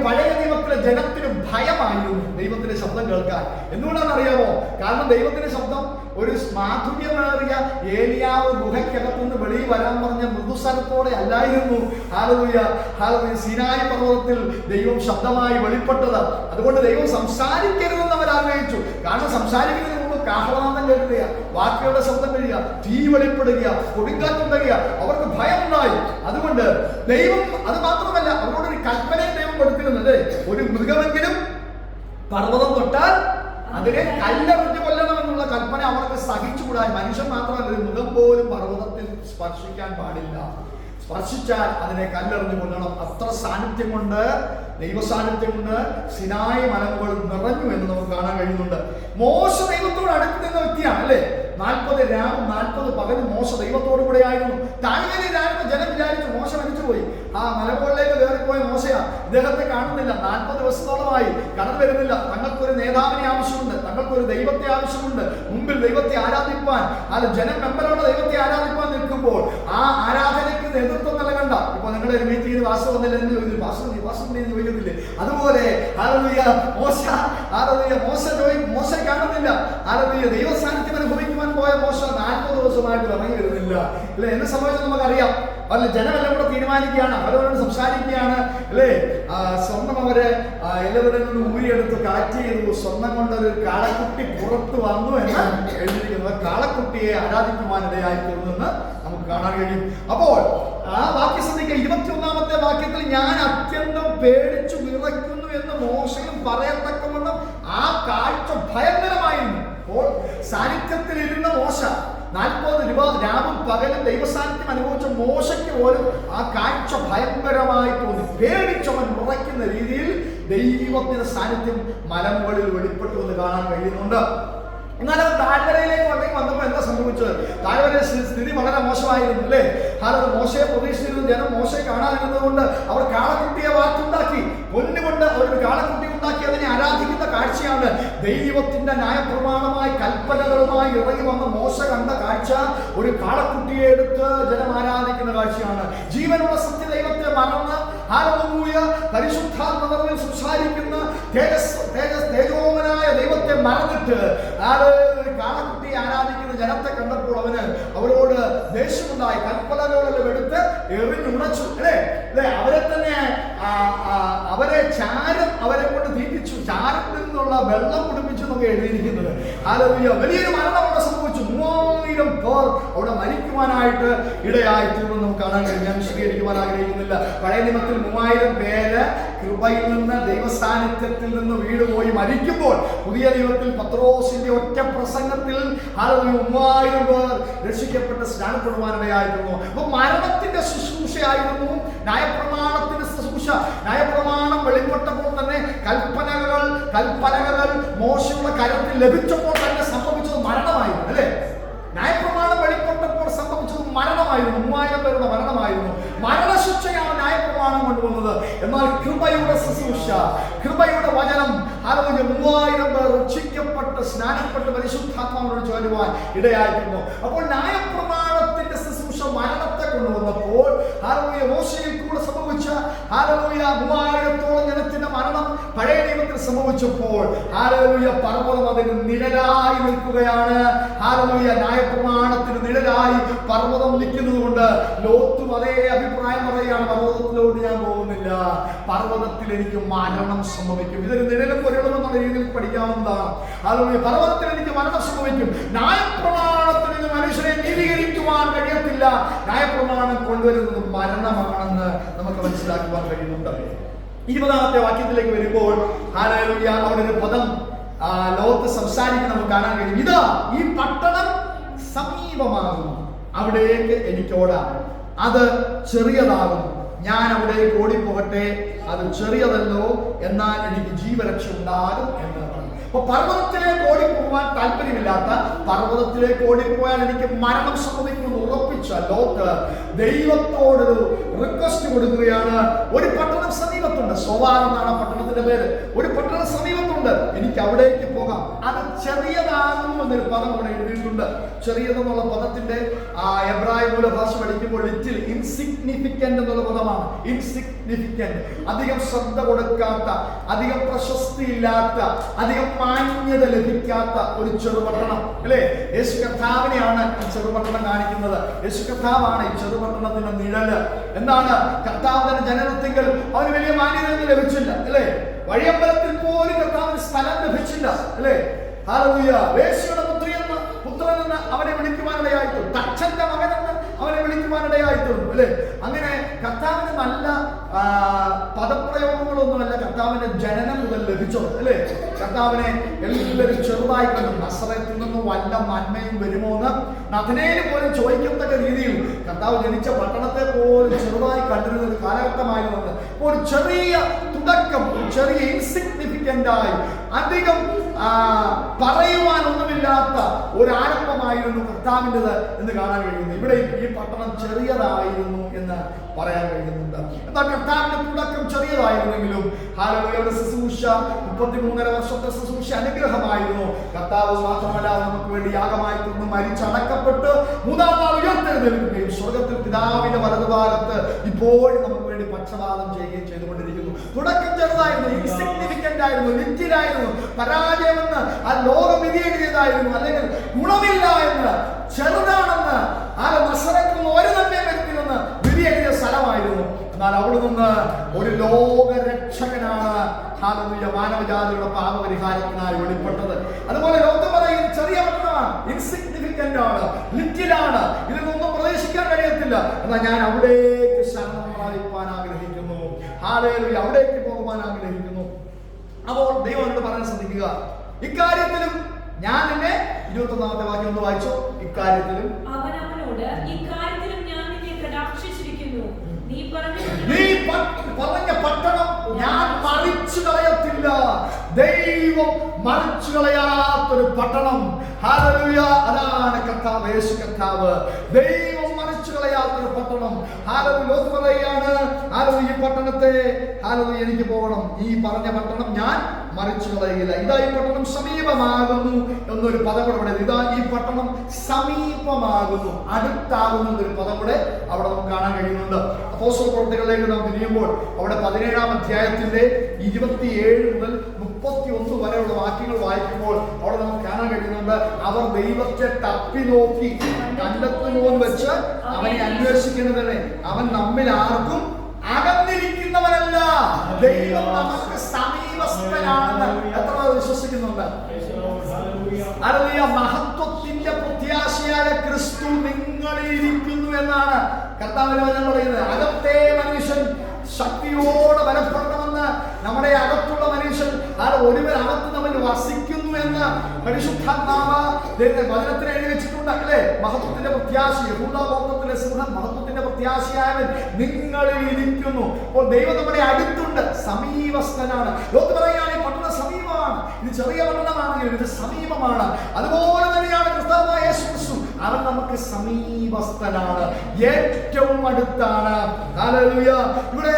പഴയ നിയമത്തിലെ ജനത്തിന് ഭയമായിരുന്നു ദൈവത്തിന്റെ ശബ്ദം കേൾക്കാൻ. എന്തുകൊണ്ടാണെന്ന് അറിയാമോ? കാരണം ദൈവത്തിന്റെ ശബ്ദം ഒരു മാധുര്യമേറിയ ഏലിയാവ് ഗുഹയ്ക്കകത്തുനിന്ന് വെളിയിൽ വരാൻ പറഞ്ഞ മൃദുസ്വരത്തോടെ അല്ലായിരുന്നു സീനായി പർവ്വതത്തിൽ ദൈവം ശബ്ദമായി വെളിപ്പെട്ടത്. അതുകൊണ്ട് ദൈവം സംസാരിക്കരുതെന്ന് അവർ ആഗ്രഹിച്ചു. കാരണം സംസാരിക്കുന്നതിന് മുമ്പ് കാഹളനാദം കേൾക്കുക, വാക്കുകളുടെ ശബ്ദം കഴിയുക, തീ വെളിപ്പെടുക, കൊടുങ്കാറ്റുണ്ടാകുക, അവർക്ക് ഭയമുണ്ടായി. അതുകൊണ്ട് ദൈവം അത് മാത്രമല്ല, അവരോടൊരു കൽപ്പനയും ദൈവം കൊടുത്തിരുന്നത്, ഒരു മൃഗമെങ്കിലും പർവ്വതം തൊട്ടാൽ അതിനെ കല്ലെറിഞ്ഞു കൊല്ലണമെന്നുള്ള കൽപ്പന അവർക്ക് സഹിച്ചുകൂടാൻ. മനുഷ്യൻ മാത്രമല്ല, ഒരു മൃഗം പോലും പർവ്വതത്തിൽ സ്പർശിക്കാൻ പാടില്ല. സ്പർശിച്ചാൽ അതിനെ കല്ലെറിഞ്ഞു കൊല്ലണം. അത്ര സാന്നിധ്യം കൊണ്ട്, ദൈവ സാന്നിധ്യം കൊണ്ട് സിനായി മലമുകൾ നിറഞ്ഞു എന്ന് നമുക്ക് കാണാൻ കഴിയുന്നുണ്ട്. മോശ ദൈവത്തോട് അടുത്ത് നിന്ന വ്യക്തിയാണ്, അല്ലേ? 40 രാവും 40 പകലും മോശ ദൈവത്തോടു കൂടെ ആയിരുന്നു. താഴ്വരയിലായിരുന്നു. ജനം വിചാരിച്ചു മോശ മരിച്ചുപോയി. ആ മലമുകളിലേക്ക് കയറിപ്പോയ മോശയാ. ഇദ്ദേഹത്തെ കാണുന്നില്ല. 40 ദിവസത്തോളമായി കടന്നു വരുന്നില്ല. തങ്ങൾക്കൊരു നേതാവിനെ ആവശ്യമുണ്ട്, തങ്ങൾക്കൊരു ദൈവത്തെ ആവശ്യമുണ്ട്. മുമ്പിൽ ദൈവത്തെ ആരാധിപ്പാൻ, ജനം മെമ്പറോട് ദൈവത്തെ ആരാധിപ്പാൻ നിൽക്കുമ്പോൾ ആ ആരാധനയ്ക്ക് നേതൃത്വം നൽകണ്ട. ഇപ്പൊ നിങ്ങളുടെ ഒരു മീറ്റിംഗിന് വാസം വന്നില്ല എന്ന് ചോദിച്ചു, വാസം ചോദിക്കത്തില്ലേ? അതുപോലെ മോശ കാണുന്നില്ല. ദൈവ സാന്നിധ്യം അനുഭവിക്കുവാൻ പോയ മോശ 40 ദിവസമായിട്ട് ഇറങ്ങി വരുന്നില്ല, അല്ലെ? എന്നെ സംബന്ധിച്ച് നമുക്കറിയാം. അല്ല, ജനമെല്ലാം കൂടെ തീരുമാനിക്കുകയാണ്, അവരവരോട് സംസാരിക്കുകയാണ്, അല്ലേ? സ്വർണം അവര് എല്ലാവരിൽ നിന്ന് ഊരിയെടുത്ത് കളക്ട് ചെയ്തു. സ്വർണം കൊണ്ടൊരു കാളക്കുട്ടി പുറത്ത് വന്നു എന്ന് എഴുതിയിരിക്കുന്നത്. കാളക്കുട്ടിയെ ആരാധിക്കുവാനിടയായി തീർന്നെന്ന് നമുക്ക് കാണാൻ കഴിയും. അപ്പോൾ ആ വാക്യം ശ്രദ്ധിക്കുക. 21-ാമത്തെ വാക്യത്തിൽ, ഞാൻ അത്യന്തം പേടിച്ചു വിറയ്ക്കുന്നു എന്ന് മോശയും പറയത്തക്കവണ്ണം ആ കാഴ്ച ഭയങ്കരമായിരുന്നു. അപ്പോൾ സാന്നിധ്യത്തിൽ ഇരുന്ന മോശ 40 രാവും പകലും ദൈവസാന്നിധ്യം അനുഭവിച്ച മോശയ്ക്ക് പോലും ആ കാഴ്ച ഭയങ്കരമായി തോന്നി. പേടിച്ചവൻ ഉറയ്ക്കുന്ന രീതിയിൽ ദൈവത്തിന്റെ സാന്നിധ്യം മലമുകളിൽ വെളിപ്പെട്ടു എന്ന് കാണാൻ കഴിയുന്നുണ്ട്. എന്നാൽ അവൻ താഴ്വരയിലേക്ക് വന്നപ്പോൾ എന്താ സംഭവിച്ചത്? താഴ്വരയുടെ സ്ഥിതി വളരെ മോശമായിരുന്നു അല്ലേ? കാരണം മോശയെ പ്രതീക്ഷിച്ചിരുന്ന ജനം മോശയെ കാണാതിരുന്നത് കൊണ്ട് അവർ കാളക്കുട്ടിയെ വാർത്തുണ്ടാക്കി, പൊന്നുകൊണ്ട് അവരൊരു കാളക്കുട്ടി ഉണ്ടാക്കി അതിനെ ആരാധിക്കുന്ന കാഴ്ചയാണ്. ദൈവത്തിന്റെ ന്യായപ്രമാണമായി കൽപ്പനകളുമായി ഇറങ്ങി വന്ന മോശ കണ്ട കാഴ്ച ഒരു കാളക്കുട്ടിയെ എടുത്ത് ജനം ആരാധിക്കുന്ന കാഴ്ചയാണ്. ജീവനുള്ള സത്യദൈവത്തെ മറന്ന് ഹല്ലേലൂയ പരിശുദ്ധാത്മാവിൽ സംസാരിക്കുന്ന തേജോമനായ ദൈവത്തെ മറന്നിട്ട് കാളക്കുട്ടിയെ ആരാധിക്കുന്ന ജനത്തെ കണ്ടപ്പോൾ അവരോട് ദേഷ്യമുണ്ടായി. കൽപ്പനകളെല്ലാം എടുത്ത് എറിഞ്ഞുണച്ചു അല്ലേ? അവരെ തന്നെ അവരെ ചാരം അവരെ കൊണ്ട് തീറ്റിച്ചു, ചാരത്തിൽ നിന്നുള്ള വെള്ളം കുടിപ്പിച്ചു എന്നൊക്കെ എഴുതിയിരിക്കുന്നത്. ഹല്ലേലൂയ. വലിയൊരു മരണം അവിടെ സംഭവിച്ചു. 3000 പേർ അവിടെ മരിക്കുവാനായിട്ട് ഇടയായി തീർന്നു നമുക്ക് കാണാൻ കഴിയും. ഞാൻ വിശദീകരിക്കുവാൻ ആഗ്രഹിക്കുന്നില്ല. പഴയ നിയമത്തിൽ 3000 പേര് കൃപയിൽ നിന്ന് ദൈവസാന്നിധ്യത്തിൽ നിന്ന് വീടുപോയി മരിക്കുമ്പോൾ പുതിയ നിയമത്തിൽ പത്രോസിന്റെ ഒറ്റ പ്രസംഗത്തിൽ 3000 പേർ രക്ഷിക്കപ്പെട്ട് സ്നാനപ്പെടുവാനിടയായിരുന്നു. അപ്പൊ മരണത്തിന്റെ ശുശ്രൂഷയായിരുന്നു ന്യായപ്രമാണത്തിന്റെ ശുശ്രൂഷ. ന്യായപ്രമാണം വെളിപ്പെട്ടപ്പോൾ തന്നെ കൽപ്പനകൾ മോശയുടെ കരത്തിൽ ലഭിച്ചപ്പോൾ തന്നെ സംഭവിച്ചത് മരണമായിരുന്നു അല്ലേ? ന്യായപ്രമാണം വെളിപ്പെട്ടപ്പോൾ സംഭവിച്ചത് മരണമായിരുന്നു. 3000 പേരുടെ മരണമായിരുന്നു. മരണശിക്ഷയാണ് ന്യായപ്രമാണം കൊണ്ടുവന്നത്. എന്നാൽ കൃപയുടെ ശുശ്രൂഷ, കൃപയുടെ വചനം 3000 പേർ രക്ഷിക്കപ്പെട്ട് സ്നാനപ്പെട്ട് പരിശുദ്ധാത്മാവിനോട് ചേരുവാൻ ഇടയായിരുന്നു. അപ്പോൾ ന്യായപ്രമാണത്തിന്റെ ശുശ്രൂഷ മരണത്തെ കൊണ്ടുവന്നപ്പോൾ മോശയിൽ കൂടെ സംഭവിച്ച 3000-ഓളം ജനത്തിന്റെ മരണം പഴയ നിയമത്തിൽ സംഭവിച്ചപ്പോൾ പർവ്വതം അതിന് നിഴലായി നിൽക്കുകയാണ്. ന്യായപ്രമാണത്തിന് നിഴലായി പർവ്വതം നിൽക്കുന്നത് കൊണ്ട് ലോത്തും അതേ അഭിപ്രായം പറയുകയാണ്, പർവ്വതത്തിലോട്ട് ഞാൻ പോകുന്നില്ല, പർവ്വതത്തിൽ എനിക്ക് മരണം സംഭവിക്കും. ഇതൊരു നിഴലും പൊരുളും എന്നുള്ള രീതിയിൽ പഠിക്കാവുന്നതാണ്. പർവ്വതത്തിൽ എനിക്ക് മരണം സംഭവിക്കും. ന്യായപ്രമാണത്തിന് മനുഷ്യനെ നീതീകരിക്കുവാൻ കഴിയത്തില്ല. ന്യായപ്രമാണം കൊണ്ടുവരുന്നത് മരണമാണെന്ന് നമുക്ക് മനസ്സിലാക്കുവാൻ കഴിയുന്നുണ്ട്. 20ാമത്തെ വാക്യത്തിലേക്ക് വരുമ്പോൾ അവിടെ ഒരു പദം ലോകത്ത് സംസാരിക്കാൻ നമുക്ക് കാണാൻ കഴിയും. ഇതാ ഈ പട്ടണം സമീപമാകുന്നു, അവിടേക്ക് എനിക്ക് ഓടാം, അത് ചെറിയതാകുന്നു, ഞാൻ അവിടേക്ക് ഓടിപ്പോകട്ടെ, അത് ചെറിയതല്ലോ, എന്നാൽ എനിക്ക് ജീവരക്ഷ ഉണ്ടാകും എന്ന് പറഞ്ഞു. അപ്പൊ പർവ്വതത്തിലേക്ക് ഓടിപ്പോകാൻ താല്പര്യമില്ലാത്ത, പർവ്വതത്തിലേക്ക് ഓടിപ്പോയാൽ എനിക്ക് മരണം സംഭവിക്കുമെന്ന് ഉറപ്പിച്ച ലോത്ത് ദൈവത്തോടൊരു റിക്വസ്റ്റ് കൊടുക്കുകയാണ്. ഒരു പട്ടണം സമീപത്തുണ്ട്, സോവാർ എന്നാണ് പട്ടണത്തിന്റെ പേര്. ഒരു പട്ടണം സമീപത്തുണ്ട്, എനിക്ക് അവിടേക്ക് പോകാം, അത് ചെറിയതാകുന്നു എന്നൊരു പദം ഇവിടെ എഴുതിയിട്ടുണ്ട്. ചെറിയതെന്നുള്ള പദത്തിന്റെ എബ്രായ മൂലഭാഷ പഠിക്കുമ്പോൾ ലിറ്റിൽ, ഇൻസിഗ്നിഫിക്കന്റ് എന്നുള്ള പദമാണ്. ഇൻസിഗ്നിഫിക്കന്റ്, അധികം ശ്രദ്ധ കൊടുക്കാത്ത, അധികം പ്രശസ്തി ഇല്ലാത്ത, അധികം മാന്യത ലഭിക്കാത്ത ഒരു ചെറുപട്ടണം അല്ലേ? യേശു കർത്താവിനെയാണ് ഈ ചെറുപട്ടണം കാണിക്കുന്നത്. യേശു കർത്താവാണ് ഈ ചെറുപട്ടണത്തിന്റെ നിഴല്. എന്താണ്? കർത്താവിന്റെ ജനനത്തിങ്കൽ അവന് വലിയ മാന്യത ലഭിച്ചില്ല അല്ലേ? വഴിയമ്പലത്തിൽ പോലും കർത്താവിന് സ്ഥലം ലഭിച്ചില്ല അല്ലേ? ഹല്ലേലൂയ. വേശ്യയുടെ പുത്രനെന്ന് അവനെ വിളിക്കുവാനിടയായിട്ടുണ്ട്, തച്ചന്റെ മകനെന്ന് അവനെ വിളിക്കുവാനിടയായിട്ടുണ്ട് അല്ലേ? അങ്ങനെ കർത്താവിന് നല്ല പദപ്രയോഗങ്ങളൊന്നുമല്ല കർത്താവിന്റെ ജനനം മുതൽ ലഭിച്ചത് അല്ലേ? കർത്താവിനെ എല്ലാവരും ചെറുതായി കണ്ടു. നസറത്തിൽ നിന്ന് വല്ല നന്മയും വരുമോ എന്ന് നഥനേല് പോലും ചോദിക്കത്തക്ക രീതിയിൽ കർത്താവ് ജനിച്ച പട്ടണത്തെ പോലും ചെറുതായി കണ്ടിരുന്ന ഒരു കാലഘട്ടമായിരുന്നു. ഒരു ചെറിയ തുടക്കം, ഒരു ചെറിയ ഇൻസിഗ്നിഫിക്കന്റായി, അധികം പറയുവാനൊന്നുമില്ലാത്ത ഒരാരംഭമായിരുന്നു കർത്താവിൻ്റെത് എന്ന് കാണാൻ കഴിയുന്നു. ഇവിടെ ഈ പട്ടണം ചെറിയതായിരുന്നു എന്ന് പറയാൻ കഴിയുന്നുണ്ട്. എന്നാൽ കർത്താവിന്റെ തുടക്കം ചെറിയതായിരുന്നെങ്കിലും ഹല്ലേലൂയ ശുശ്രൂഷ 33.5 വർഷത്തെ ശുശ്രൂഷ അനുഗ്രഹമായിരുന്നു. കർത്താവ് മാത്രമല്ല നമുക്ക് വേണ്ടി യാഗമായി തീർന്ന് മരിച്ചടക്കപ്പെട്ട് 3-ാം നാൾ ഉയർത്തെഴുന്നേൽക്കുകയും സ്വർഗത്തിൽ പിതാവിന്റെ വലതുഭാഗത്ത് ഇപ്പോഴും നമുക്ക് വേണ്ടി പക്ഷപാതം ചെയ്യുകയും ചെയ്തുകൊണ്ടിരിക്കുന്നു. തുടക്കം ചെറുതായിരുന്നു, ഇൻസിഗ്നിഫിക്കന്റ് ആയിരുന്നു, ലിറ്റിലായിരുന്നു, പരാജയമെന്ന് ആ ലോകം വിധിയെഴുതിയതായിരുന്നു, അല്ലെങ്കിൽ ഗുണമില്ല എന്ന്, ചെറുതാണെന്ന്, ആ നസറത്തിൽ നിന്ന് ഒരു നന്മയും വരുത്തില്ലെന്ന് വിധിയെഴുതിയ സ്ഥലമായിരുന്നു. എന്നാൽ അവിടെ നിന്ന് ഒരു ലോകരക്ഷകനാണ് ഹല്ലേലൂയ മാനവജാതിയുടെ പാപപരിഹാരത്തിനായി വെളിപ്പെട്ടത്. അതുപോലെ ലോകം പറയുന്നത് ചെറിയ പട്ടണമാണ്, ഇൻസിഗ്നിഫിക്കന്റ് ആണ്, ലിറ്റിലാണ്, ഇതിനൊന്നും പ്രവേശിക്കാൻ കഴിയത്തില്ല. എന്നാൽ ഞാൻ അവിടേക്ക് ശരണം പ്രാപിപ്പാൻ ആഗ്രഹിക്കുന്നു, ഹല്ലേലൂയ, അവിടേക്ക് പോകുവാൻ ആഗ്രഹിക്കുന്നു. അപ്പോൾ ദൈവം പറയാൻ ശ്രദ്ധിക്കുക, ഇക്കാര്യത്തിലും ഞാൻ നിന്നെ 21ാമത്തെ വാക്യം ഒന്ന് വായിച്ചോ. ഇക്കാര്യത്തിലും അവനവനോട് ഇക്കാര്യത്തിലും ഞാൻ നിന്നെ കടാക്ഷിച്ചിരിക്കുന്നു, നീ പറഞ്ഞ പട്ടണം ഞാൻ മറിച്ചു കളയത്തില്ല. ദൈവം മറിച്ചു കളയാത്തൊരു പട്ടണം. ഹല്ലേലൂയ. അതാണ് കർത്താവ്, യേശു കർത്താവ്. ദൈവം മറിച്ചു കളയാത്തൊരു പട്ടണം. ഹല്ലേലൂയ. ലോകം പറയുകയാണ്, ഹല്ലേലൂയ, ഈ പട്ടണത്തെ ഹല്ലേലൂയ എനിക്ക് പോകണം, ഈ പറഞ്ഞ പട്ടണം ഞാൻ മറിച്ചു കളയില്ല. ഇതാ ഈ പട്ടണം സമീപമാകുന്നു എന്നൊരു പദം കൂടെ പറയുന്നത്. ഇതാ ഈ പട്ടണം സമീപമാകുന്നു, അടുത്താകുന്നു എന്നൊരു പദം കൂടെ അവിടെ നമുക്ക് കാണാൻ കഴിയുന്നുണ്ട്. അപ്പോസ്തല പ്രവൃത്തികളിലേക്ക് നാം തിരിയുമ്പോൾ അവിടെ 17-ാം അധ്യായത്തിന്റെ 27 മുതൽ 31 വരെയുള്ള വാക്യങ്ങൾ വായിക്കുമ്പോൾ അവിടെ നമുക്ക് കാണാൻ കഴിയുന്നുണ്ട്, അവർ ദൈവത്തെ തപ്പി നോക്കി കണ്ടെത്തുമോന്ന് വെച്ച് അവനെ അന്വേഷിക്കുന്നതിനെ അവൻ നമ്മിൽ ആർക്കും അകന്നിരിക്കുന്നവനല്ല, ദൈവം നമുക്ക് സമീപസ്ഥനാണെന്ന് എത്ര വിശ്വസിക്കുന്നുണ്ട്? ഹല്ലേലൂയ. മഹത്വത്തിന്റെ പ്രത്യാശയായ ക്രിസ്തു നിങ്ങളിൽ ഇരിക്കുന്നു എന്നാണ് കർത്താവിന്റെ വചനം പറയുന്നത്. അകത്തെ മനുഷ്യൻ ശക്തിയോടെ ബലപ്പെടണമെന്ന്, നമ്മുടെ അകത്തുള്ള മനുഷ്യൻ ഒരുവൻ അകത്ത് നമ്മൾ വസിക്കുന്നു എന്ന് പരിശുദ്ധാത്മാവ് വചനത്തിന് എഴുതി വെച്ചിട്ടുണ്ട് അല്ലേ? മഹത്വത്തിന്റെ പ്രത്യാശ, യഹൂദ ഗോത്രത്തിലെ സിംഹം, മഹത്വത്തിന്റെ പ്രത്യാശയായവൻ നിങ്ങളിൽ ഇരിക്കുന്നു. അപ്പോൾ ദൈവം നമ്മുടെ അടുത്തുണ്ട്, സമീപസ്ഥനാണ്. ലോകത്ത് പറയുകയാണ് ഈ പട്ടണം സമീപമാണ്, ഇത് ചെറിയ പട്ടണമാണെങ്കിലും ഇത് സമീപമാണ്. അതുപോലെ തന്നെയാണ് കർത്താവായ യേശു ക്രിസ്തു, അവൻ നമുക്ക് സമീപസ്ഥനാണ്, ഏറ്റവും അടുത്താണ്. ഹല്ലേലൂയ. ഇവിടെ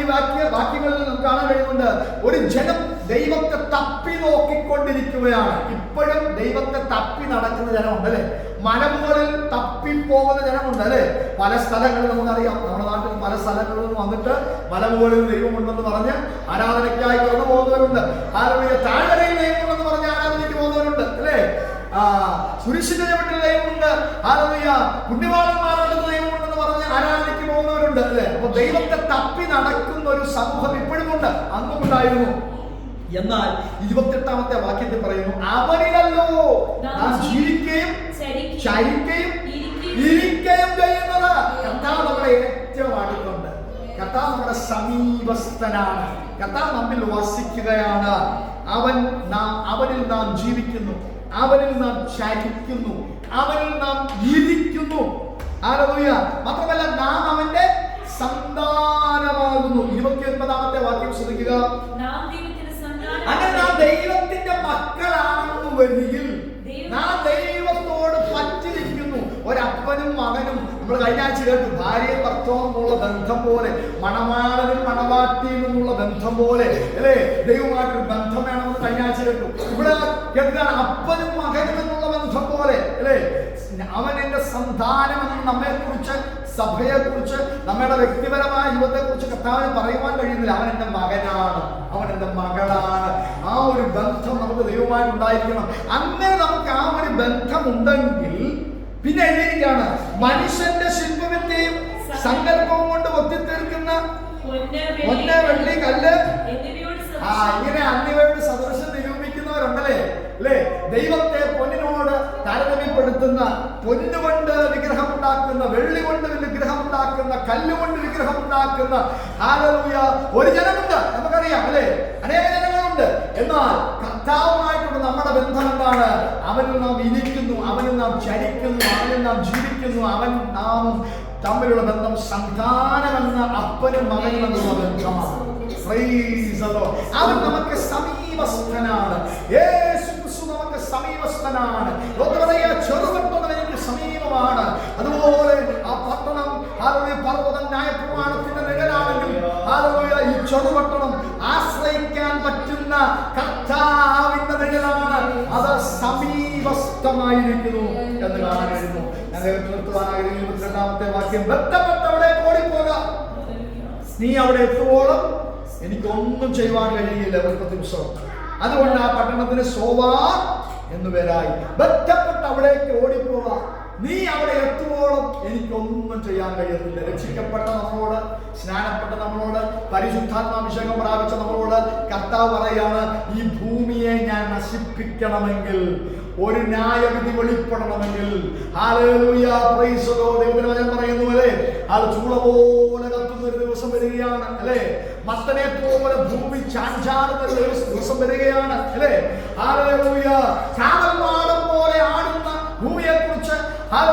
ഈ വാക്യങ്ങളിൽ നമുക്ക് കാണാൻ കഴിയുന്നുണ്ട്, ഒരു ജനം ദൈവത്തെ തപ്പി നോക്കിക്കൊണ്ടിരിക്കുകയാണ്. ഇപ്പോഴും ദൈവത്തെ തപ്പി നടക്കുന്ന ജനമുണ്ട് അല്ലെ? മലമുകളിൽ തപ്പിപ്പോകുന്ന ജനമുണ്ട് അല്ലെ? പല സ്ഥലങ്ങളിൽ നമുക്കറിയാം, നമ്മുടെ നാട്ടിൽ പല സ്ഥലങ്ങളിൽ നിന്ന് വന്നിട്ട് മലമുകളിൽ ദൈവമുണ്ടെന്ന് പറഞ്ഞ് ആരാധനയ്ക്കായി കടന്നു പോകുന്നവരുണ്ട്. താഴ്വരയിൽ ദൈവമുണ്ടെന്ന് പറഞ്ഞ് ആരാധനയ്ക്ക് പോകുന്നവരുണ്ട് അല്ലെ? സുരക്ഷിത വീട്ടിൽ ദൈവമുണ്ട്, പുണ്യവാളന്മാരുടെ ദൈവമുണ്ടെന്ന് പറഞ്ഞ് ആരാധനയ്ക്ക് പോകുന്നവരുണ്ട് അല്ലെ? അപ്പൊ ദൈവത്തെ തപ്പി നടക്കുന്ന ഒരു സമൂഹം ഇപ്പോഴും ഉണ്ട്, അന്നും ഉണ്ടായിരുന്നു. എന്നാൽ 28-ാമത്തെ വാക്യത്തിൽ പറയുന്നു, അവനിലല്ലോ നാം ജീവിക്കുകയും ചരിക്കുകയും ഇരിക്കുകയും ചെയ്യുന്നത്. കർത്താവ് നമ്മുടെ ഏറ്റവും അടുത്തുണ്ട്, കർത്താവ് നമ്മുടെ സമീപസ്ഥനാണ്, കർത്താവ് നമ്മിൽ വസിക്കുകയാണ്. അവനിൽ നാം ജീവിക്കുന്നു, അവനിൽ നാം ചരിക്കുന്നു, അവനിൽ നാം ഇരിക്കുന്നു. ഹല്ലേലൂയ. മാത്രമല്ല നാം അവന്റെ സന്താനമാകുന്നു. 29-ാമത്തെ വാക്യം ശ്രദ്ധിക്കുക. അങ്ങനെ നാം ദൈവത്തിന്റെ മക്കളാണെന്ന് വരികിൽ നാം ദൈവത്തോട് പറ്റിരിക്കുന്നു. ഒരപ്പനും മകനും, നമ്മൾ കഴിഞ്ഞ ആഴ്ച കേട്ടു, ഭാര്യയും ഭർത്താവും എന്നുള്ള ബന്ധം പോലെ, മണവാളനും മണവാട്ടിയും എന്നുള്ള ബന്ധം പോലെ അല്ലേ, ദൈവമായിട്ടൊരു ബന്ധം വേണമെന്ന് കഴിഞ്ഞ ആഴ്ച കേട്ടു. ഇവിടെ കേൾക്കുകയാണ്, അപ്പനും മകനും എന്നുള്ള ബന്ധം പോലെ അല്ലേ. അവൻ എന്റെ സന്താനമെന്ന് നമ്മെ കുറിച്ച്, സഭയെ കുറിച്ച്, നമ്മുടെ വ്യക്തിപരമായ ജീവിതത്തെ കുറിച്ച് കർത്താവിന് പറയുവാൻ കഴിയുന്നില്ല. അവൻ എന്റെ മകനാണ്, അവൻ എന്റെ മകളാണ്. ആ ഒരു ബന്ധം നമുക്ക് ദൈവമായിട്ട് ഉണ്ടായിരിക്കണം. അങ്ങനെ നമുക്ക് ആ ഒരു ബന്ധമുണ്ടെങ്കിൽ പിന്നെ എഴുതിയിരിക്കുകയാണ്, മനുഷ്യന്റെ ശില്പവിദ്യയും സങ്കല്പവും കൊണ്ട് ഒത്തിത്തീർക്കുന്ന പൊന്ന്, വെള്ളി, കല്ല് ഇങ്ങനെ അന്യവയുടെ സദൃശം നിരൂപിക്കുന്നവരുണ്ടല്ലേ അല്ലേ? ദൈവത്തെ പൊന്നിനോട് താരതമ്യപ്പെടുത്തുന്ന, പൊന്നുകൊണ്ട് വിഗ്രഹം ഉണ്ടാക്കുന്ന, വെള്ളി കൊണ്ട് വിഗ്രഹം ഉണ്ടാക്കുന്ന, കല്ലുകൊണ്ട് വിഗ്രഹം ഉണ്ടാക്കുന്ന ഹല്ലേലൂയ ഒരു ജനമുണ്ട്, നമുക്കറിയാം അല്ലേ? അനേക ജനങ്ങളുണ്ട്. എന്നാൽ കർത്താവുമായിട്ടുള്ള നമ്മുടെ ബന്ധം എന്താണ്? അവനിൽ നാം ഇരിക്കുന്നു, അവനിൽ നാം ചരിക്കുന്നു, അവനിൽ നാം ജീവിക്കുന്നു, നാം തമ്മിലുള്ള ബന്ധം സന്താനമെന്ന അപ്പനും മകനും എന്നുള്ള ബന്ധമാണ്. അവൻ നമുക്ക് സമീപസ്ഥനാണ്. യേശു ക്രിസ്തു നമുക്ക് സമീപസ്ഥനാണ്. ചെറുപട്ടണം എനിക്ക് സമീപമാണ്. അതുപോലെ ആ പട്ടണം പർവ്വത ന്യായപ്രമാണത്തിന്റെ നിഴലാണെങ്കിൽ ഈ ചെറുപട്ടണം ആശ്രയിക്കാൻ പറ്റുന്ന കർത്താവിന്റെ നിഴലാണ്. അത് സമീപസ്ഥമായിരിക്കുന്നു എന്ന് കാണാൻ കഴിയുന്നു. ഞാൻ നിർത്തുവാനായിരുന്നു 22-ാമത്തെ വാക്യം, ബന്ധപ്പെട്ടവിടെ ഓടിപ്പോക, നീ അവിടെ എത്തുവോളം എനിക്കൊന്നും ചെയ്യുവാൻ കഴിയില്ല. പുസ്തകം. അതുകൊണ്ട് ആ പട്ടണത്തിന് സോവാ എന്ന് പേരായി. ബന്ധപ്പെട്ട് അവിടേക്ക് ഓടിപ്പോവാ, നീ അവിടെ എത്തുവോളം എനിക്കൊന്നും ചെയ്യാൻ കഴിയത്തില്ല. രക്ഷിക്കപ്പെട്ട നമ്മളോട്, സ്നാനപ്പെട്ട നമ്മളോട്, പരിശുദ്ധാത്മാഭിഷേകം പ്രാപിച്ച നമ്മളോട് കർത്താവ് പറയാണ്, ഈ ഭൂമിയെ ഞാൻ നശിപ്പിക്കണമെങ്കിൽ, ഒരു ന്യായവിധി വെളിപ്പെടണമെങ്കിൽ, ഹല്ലേലൂയ പ്രൈസ് ദി ലോർഡ്, ദൈവത്തിന്റെ വചനം പറയുന്നു അല്ലേ, അത് ചൂള പോലെ കത്തുന്ന ഒരു ദിവസം വരികയാണ് അല്ലേ, മത്തനെ പോലെ ഭൂമി ചാഞ്ചാടുന്ന ഒരു ദിവസം വരികയാണ് അല്ലേ, ഹല്ലേലൂയ കാവൽമാടം പോലെ ആടുന്ന ഭൂമിയെ കുറിച്ച്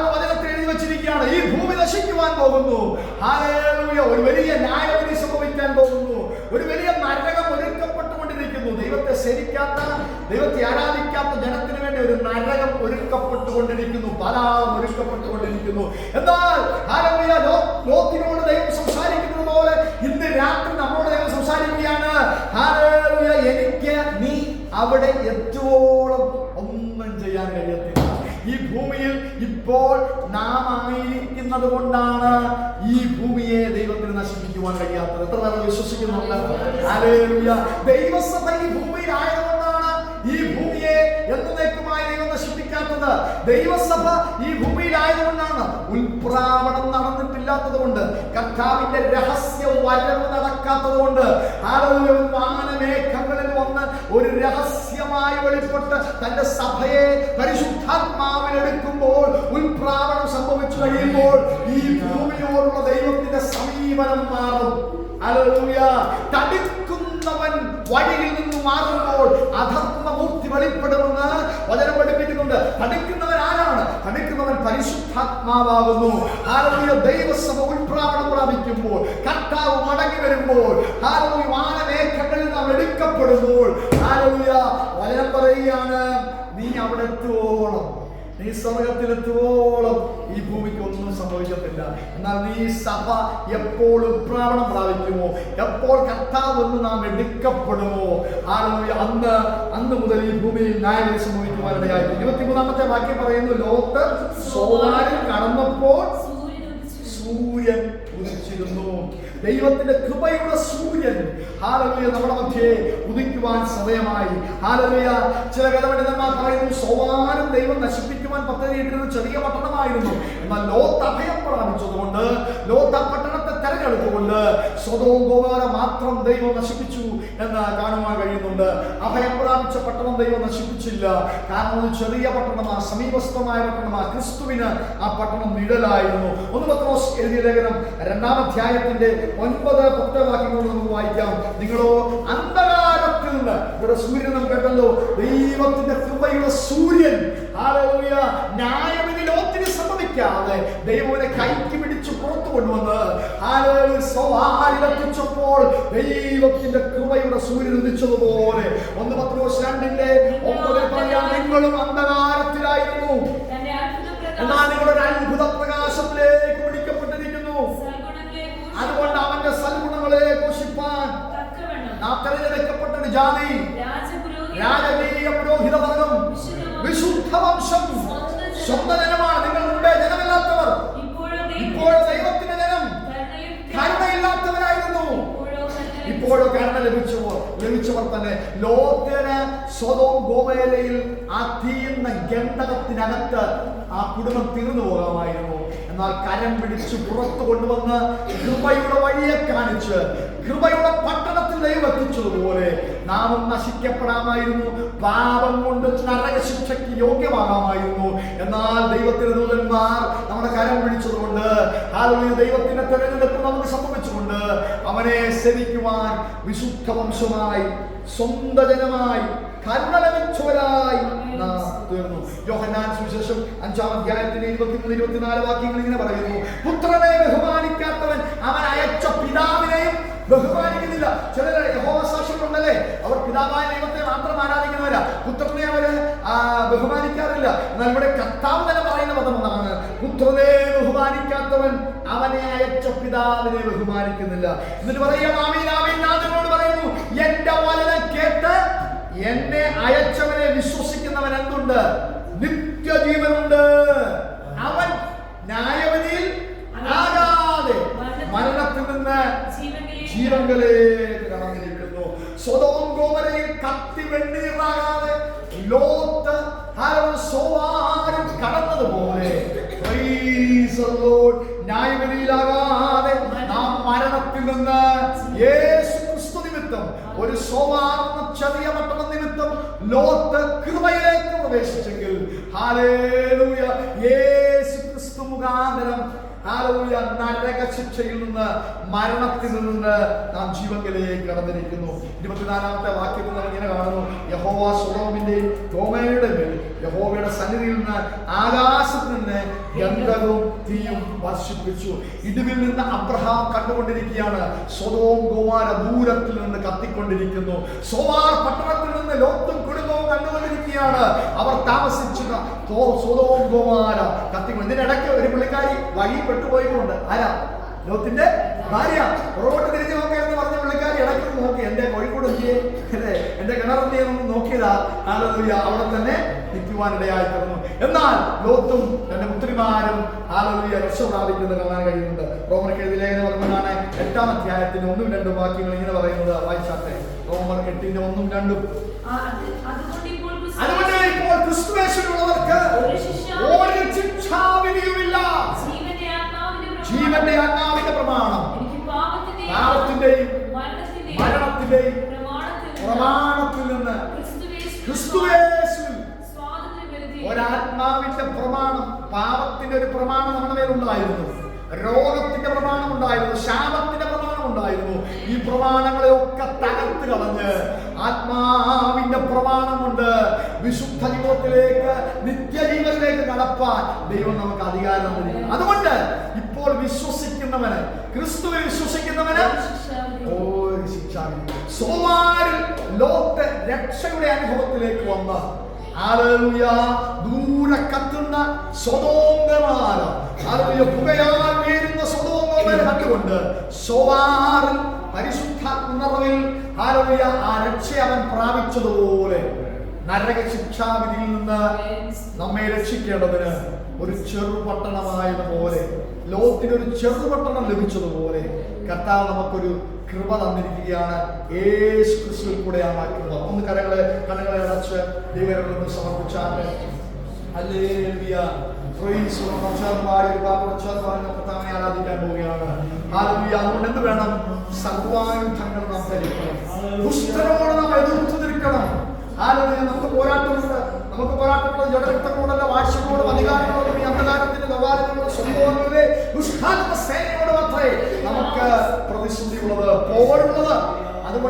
വചനത്തിൽ എഴുതി വെച്ചിരിക്കുകയാണ്. ഈ ഭൂമി നശിക്കുവാൻ പോകുന്നു. ഹല്ലേലൂയ ഒരു വലിയ ന്യായവിധി സംഭവിക്കാൻ പോകുന്നു. ഒരു വലിയ നരകം ഒരുക്കപ്പെട്ടുകൊണ്ടിരിക്കുന്നു. ദൈവത്തെ സേവിക്കാത്ത, ദൈവത്തെ ആരാധിക്കാത്ത ജനത്തിന് വേണ്ടി ഒരു നരകം ഒരുക്കപ്പെട്ടുകൊണ്ടിരിക്കുന്നു, ധാരാളം ഒരുക്കപ്പെട്ടുകൊണ്ടിരിക്കുന്നു. എന്നാൽ ഹല്ലേലൂയ, ലോത്തിനോട് ദൈവം സംസാരിക്കുന്നത് പോലെ ഇന്ന് രാത്രി നമ്മളോട് ദൈവം സംസാരിക്കുകയാണ്. ഹല്ലേലൂയ, എനിക്ക് നീ അവിടെ എത്തുവോളം ഒന്നും ചെയ്യാൻ കഴിയത്തില്ല. ഈ ഭൂമിയിൽ ഇപ്പോൾ നാം ആയിരിക്കുന്നത് കൊണ്ടാണ് ഈ ഭൂമിയെ ദൈവത്തിന് നശിപ്പിക്കുവാൻ കഴിയാത്തത്. എത്ര പേർ വിശ്വസിക്കുന്നുണ്ട്? ഹല്ലേലൂയ. ദൈവസഭ ഈ ഭൂമിയിൽ ആയതുകൊണ്ടാണ് ഈ ഭൂമിയെ എന്നേക്കുമായി ദൈവം നശിപ്പിക്കാത്തത്. ദൈവസഭ ഈ ഭൂമിയിൽ ആയതുകൊണ്ടാണ് ഉൽപ്രാവണം നടന്നിട്ടില്ലാത്തത് കൊണ്ട്, കർത്താവിന്റെ രഹസ്യ വരവ് നടക്കാത്തത് കൊണ്ട്, വാനമേഘങ്ങളിൽ വന്ന് ഒരു രഹസ്യമായി വെളിപ്പെട്ട് തന്റെ സഭയെ പരിശുദ്ധാത്മാവിലെടുക്കുമ്പോൾ, ഉൽപ്രാവണം സംഭവിച്ചു കഴിയുമ്പോൾ ഈ ഭൂമിയോടുള്ള ദൈവത്തിന്റെ സമീപനം മാറും. ഹല്ലേലൂയ. തടുക്കുന്നവൻ വഴിയിൽ നിന്ന് മാറുമ്പോൾ അധർമ്മമൂർത്തി വെളിപ്പെടുമെന്ന് വചനം പഠിപ്പിക്കുന്നുണ്ട്. തടുക്കുന്നവൻ ആരാണ്? തടുക്കുന്നവൻ പരിശുദ്ധാത്മാവാകുന്നു. ഹല്ലേലൂയ. ദൈവസഭ ഉൽപ്രാവണം പ്രാപിക്കുമ്പോൾ, കർത്താവ് മടങ്ങി വരുമ്പോൾ, ഹല്ലേലൂയ, വാനമേഘങ്ങളിൽ നാം എടുക്കപ്പെടുമ്പോൾ, ഹല്ലേലൂയ, വചനം പറയുകയാണ്, നീ അവിടെ എത്തുവോളം, നീ സ്വർഗത്തിലെത്തുവോളം ഈ ഭൂമിക്ക് ഒന്നും സംഭവിക്കത്തില്ല. എന്നാൽ നീ സഭ എപ്പോൾ ഉൽപ്രാവണം പ്രാപിക്കുമോ, എപ്പോൾ കർത്താവ് എന്ന് നാം എടുക്കപ്പെടുമോ, അന്ന് മുതൽ ഈ ഭൂമിയിൽ ന്യായം സംഭവിക്കുവാനിടയായി. 23-ാമത്തെ വാക്യം പറയുന്നു, ലോത്ത് സോവാരിൽ കടന്നപ്പോൾ സൂര്യൻ ഉദിച്ചിരുന്നു. ദൈവത്തിന്റെ കൃപയുടെ സൂര്യൻ ഹല്ലേലൂയ നമ്മുടെ മധ്യേ ഉദിക്കുവാൻ സമയമായി. ഹല്ലേലൂയ. ചില വേദപണ്ഡിതന്മാർ പറയുന്നു, സോവാരും ദൈവം നശിപ്പിക്കുവാൻ പദ്ധതിയിട്ടിരുന്ന ചെറിയ പട്ടണമായിരുന്നു. എന്നാൽ ലോത്ത് അഭയം പ്രാപിച്ചതുകൊണ്ട്, ലോത്ത് ആ പട്ടണത്തെ തെരഞ്ഞെടുത്തുകൊണ്ട് സൊദോം ഗൊമോര മാത്രം ദൈവം നശിപ്പിച്ചു എന്ന് കാണുവാൻ കഴിയുന്നുണ്ട്. അഭയം പ്രാപിച്ച പട്ടണം ദൈവം നശിപ്പിച്ചില്ല. കാരണം ഒരു ചെറിയ പട്ടണമാ, സമീപസ്ഥമായ പട്ടണമാ. ക്രിസ്തുവിന് ആ പട്ടണം നിഴലായിരുന്നു. 1 പത്രോസ് എഴുതിയ ലേഖനം 2-ാം അധ്യായത്തിന്റെ 9-10 വാക്യങ്ങൾ നമുക്ക് വായിക്കാം. നിങ്ങളോ അന്ധകാരത്തിൽ നിന്ന്, ഇവിടെ സൂര്യൻ നാം കേട്ടല്ലോ, ദൈവത്തിന്റെ കൃപയുടെ സൂര്യൻ, ഹല്ലേലൂയ, ന്യായവിധി ലോത്തിന് സംഭവിക്കാതെ ദൈവനെ കൈക്ക് പിടിച്ച് പുറത്തു കൊണ്ടുവന്ന് ഹല്ലേലൂയ സോവാരിലെത്തിച്ചപ്പോൾ ദൈവത്തിന്റെ കൃപയുടെ സൂര്യൻ ഉദിച്ചതുപോലെ 1 പത്രോസ് 2-9 പറയാം, നിങ്ങളും അന്ധകാരത്തിലായിരുന്നു, എന്നാൽ നിങ്ങളൊരു അത്ഭുത പ്രകാശത്തിലേക്ക് വിളിക്കപ്പെട്ടിരിക്കുന്നു. അതുകൊണ്ട് അവന്റെ സൽഗുണങ്ങളെ ഘോഷിപ്പാൻ നാം തെരഞ്ഞെടുക്കപ്പെട്ട ജാതി, രാജകീയ പുരോഹിത വർഗം, വിശുദ്ധ വംശം, സ്വന്തം ജനമാണ്. നിങ്ങൾ മുമ്പേ ജനമില്ലാത്തവർ, ഇപ്പോൾ ദൈവത്തിന്റെ ജനം. കരുണയില്ലാത്തവരായിരുന്നു, ഇപ്പോഴോ കരുണ ലഭിച്ചവർ തന്നെ. ലോത്തിന് സൊദോം ഗൊമോരയിൽ ആ തീർന്ന ഗന്ധകത്തിനകത്ത് ആ കുടുംബം തീർന്നു പോകാമായിരുന്നു. എന്നാൽ കരം പിടിച്ച് പുറത്തു കൊണ്ടുവന്ന് കൃപയുടെ വഴിയെ കാണിച്ച് കൃപയുടെ പട്ടണത്തിൽ ദൈവം എത്തിച്ചതുപോലെ നാമും നശിക്കപ്പെടാമായിരുന്നു. പാപം കൊണ്ട് നരകശിക്ഷയ്ക്ക് യോഗ്യമാകാമായിരുന്നു. എന്നാൽ ദൈവത്തിന്റെ ദൂതന്മാർ നമ്മുടെ കരം പിടിച്ചതുകൊണ്ട്, ദൈവത്തിന്റെ തെരഞ്ഞെടുപ്പ് നമുക്ക് സംഭവിച്ചുകൊണ്ട് അവനെ സേവിക്കുവാൻ വിശുദ്ധ വംശമായി, സ്വന്തം ജനമായി, കരുണ ലഭിച്ചവരായി നാം തീർന്നു. യോഹന്നാൻ സുവിശേഷം 5-ാം അധ്യായത്തിന്റെ 23-24 വാക്യങ്ങൾ ഇങ്ങനെ പറയുന്നു, പുത്രനെ ബഹുമാനിക്കാത്തവൻ അവൻ അയച്ച പിതാവിനെയും ബഹുമാനിക്കുന്നില്ല. ചില യഹോവ സാക്ഷികളുണ്ടല്ലേ, അവർ പിതാവായ ദൈവത്തെ മാത്രം ആരാധിക്കുന്നവരാ, പുത്രനെ അവര് ബഹുമാനിക്കാറില്ല. എന്നാൽ ഇവിടെ കർത്താവ് തന്നെ പറയുന്ന പദം എന്താണ്? പുത്രനെ ബഹുമാനിക്കാത്തവൻ അവനെ അയച്ച പിതാവിനെ ബഹുമാനിക്കുന്നില്ല. എന്നിട്ട് പറയാം, ആമീൻ ആമീൻ, ഞാൻ നിങ്ങളോട് പറയുന്നു, എന്റെ വചനം കേട്ട് എന്നെ അയച്ചവനെ വിശ്വസിക്കുന്നവൻ എന്തുണ്ട്? നിത്യജീവനുണ്ട്. അവൻ ന്യായവിധിയിൽ ആകാതെ മരണത്തിൽ നിന്ന് ജീവങ്കലേക്ക് കടന്നിരിക്കുന്നു. സൊദോം ഗൊമോരയിൽ കത്തി വെണ്ണീറാകാതെ ലോത്ത് സോവാരിൽ കടന്നതുപോലെ ന്യായവിധിയിലാകാതെ നാം മരണത്തിൽ നിന്ന് യേശു ക്രിസ്തു നിമിത്തം, ഒരു സോവാർന്ന ചെറിയ പട്ടണം നിമിത്തം ലോത്ത് കൃപയിലേക്ക് പ്രവേശിച്ചെങ്കിൽ, ഹല്ലേലൂയ, യേശു ക്രിസ്തു മുഖാന്തരം ഹല്ലേലൂയ, നരകശിക്ഷയിൽ നിന്ന്, മരണത്തിൽ നിന്ന് നാം ജീവങ്കലേക്ക് കടന്നിരിക്കുന്നു. 24-ാമത്തെ വാക്യത്തിൽ നാം ഇങ്ങനെ കാണുന്നു, യഹോവ സൊദോമിന്റെയും ഗൊമോരയുടെ മേൽ യഹോവയുടെ സന്നിധിയിൽ നിന്ന് ആകാശത്ത് നിന്ന് ഗന്ധകവും തീയും വർഷിപ്പിച്ചു. ഇടിവിൽ നിന്ന് അബ്രഹാം കണ്ടുകൊണ്ടിരിക്കുകയാണ്, സൊദോം ഗൊമോര ദൂരത്തിൽ നിന്ന് കത്തിക്കൊണ്ടിരിക്കുന്നു. സോവാർ പട്ടണത്തിൽ നിന്ന് നിന്ന് ലോത്തും കുടുംബവും കണ്ടുകൊണ്ടിരിക്കുകയാണ്. അവർ താമസിച്ചുക സൊദോം ഗൊമോര കത്തിക്കൊണ്ട്. ഇതിനിടയ്ക്ക് ഒരു പുള്ളിക്കാരി വഴി പെട്ടുപോയിട്ടുണ്ട്. ആരാ? ലോത്തിന്റെ ഭാര്യ. പുറകോട്ട് തിരിഞ്ഞു നോക്കിയെന്ന് പറഞ്ഞ പുള്ളിക്കാരി ഇടയ്ക്ക് നോക്കി, എന്റെ കോഴിക്കോട് എന്തിയെ, എന്റെ കിണറെന്തിയെ നോക്കിയതാ. ഹല്ലേലൂയ, അവിടെ തന്നെ നിൽക്കുവാനിടയായി തീർന്നു. എന്നാൽ ലോത്തും തന്റെ പുത്രിമാരും ഹല്ലേലൂയ രക്ഷ പ്രാപിക്കുന്നത് കാണാൻ കഴിയുന്നുണ്ട്. റോമർക്ക് എഴുതിയ ലേഖനം പറയുന്നതാണ് 8-ാം അധ്യായത്തിന്റെ 1-2 വാക്യങ്ങൾ ഇങ്ങനെ പറയുന്നത്. വായിച്ചാട്ടെ. റോമർ 8-ന്റെ 1-2. അതുകൊണ്ട് ഇപ്പോൾ ക്രിസ്തുയേശുവിലുള്ളവർക്ക് ഒരു ശിക്ഷാവിധിയുമില്ല. ജീവന്റെ ആത്മാവിന്റെ പ്രമാണം പാപത്തിന്റെയും മരണത്തിന്റെയും പ്രമാണത്തിൽ നിന്ന് ക്രിസ്തുയേശുവിൽ ഒരാത്മാവിന്റെ പ്രമാണം, പാപത്തിന്റെ ഒരു പ്രമാണം നമ്മുടെ മേലുണ്ടായിരുന്നു, രോഗത്തിന്റെ പ്രമാണം ഉണ്ടായിരുന്നു, ശാപത്തിന്റെ പ്രമാണം ഉണ്ടായിരുന്നു. ഈ പ്രമാണങ്ങളെ ഒക്കെ തകർത്ത് കളഞ്ഞ് ആത്മാവിന്റെ പ്രമാണം കൊണ്ട് വിശുദ്ധ ജീവിതത്തിലേക്ക്, നിത്യജീവനിലേക്ക് കടപ്പാൻ ദൈവം നമുക്ക് അധികാരം നൽകി. അതുകൊണ്ട് ഇപ്പോൾ വിശ്വസിക്കുന്നവന്, ക്രിസ്തുവിൽ വിശ്വസിക്കുന്നവന് ഒരു ശിക്ഷാവിധി. സോമാരിൽ ലോത്ത് രക്ഷയുടെ അനുഭവത്തിലേക്ക് വന്ന ഹല്ലേലൂയ, ദൂരെ കത്തുന്ന സൊദോം ഗൊമോര, ഹല്ലേലൂയ, പുകയാൽ വീഴുന്ന സൊദോം ഗൊമോര കണ്ടുകൊണ്ട് സോവാറിൽ പരിശുദ്ധാത്മ നിറവിൽ ഹല്ലേലൂയ ആ രക്ഷ അവൻ പ്രാപിച്ചതുപോലെ നരക ശിക്ഷാവിധിയിൽ നിന്ന് നമ്മെ രക്ഷിക്കേണ്ടതിന് ഒരു ചെറുപട്ടണമായതുപോലെ, ലോകത്തിനൊരു ചെറുപട്ടണം ലഭിച്ചതുപോലെ കർത്താവ് നമുക്കൊരു കൃപ തന്നിരിക്കുകയാണ്. യേശു ക്രിസ്തുവിൽ കൂടെയാണ് ആ കൃപ. ഒന്ന് കണ്ണുകളെ അടച്ച് ദൈവങ്ങളൊന്ന് സമർപ്പിച്ചാൽ ഹല്ലേലൂയ, പ്രൈസ് ദി ലോർഡ്. കർത്താവിനെ ആരാധിക്കാൻ പോവുകയാണ്. ഹല്ലേലൂയ. അതുകൊണ്ട് എന്ത് വേണം? സർവ്വായുധങ്ങൾ നാം ധരിക്കണം. ദുഷ്ടനോട് നാം എതിർത്ത് നിൽക്കണം. ഹല്ലേലൂയ. നമുക്ക് പോരാട്ടമുണ്ട്. നമുക്ക് പോരാട്ടമുള്ളത് ജഡരക്തങ്ങളോടല്ല, വാഴ്ചകളോടും അധികാരങ്ങളോടും ഈ അന്ധകാരത്തിന്റെ ദവാരങ്ങളോടും സ്വന്തങ്ങളുടെ ദുഷ്ടാത്മ സേനയോട് മാത്രമേ നമുക്ക് പ്രതിസന്ധി ഉള്ളത്, പോരുള്ളത്.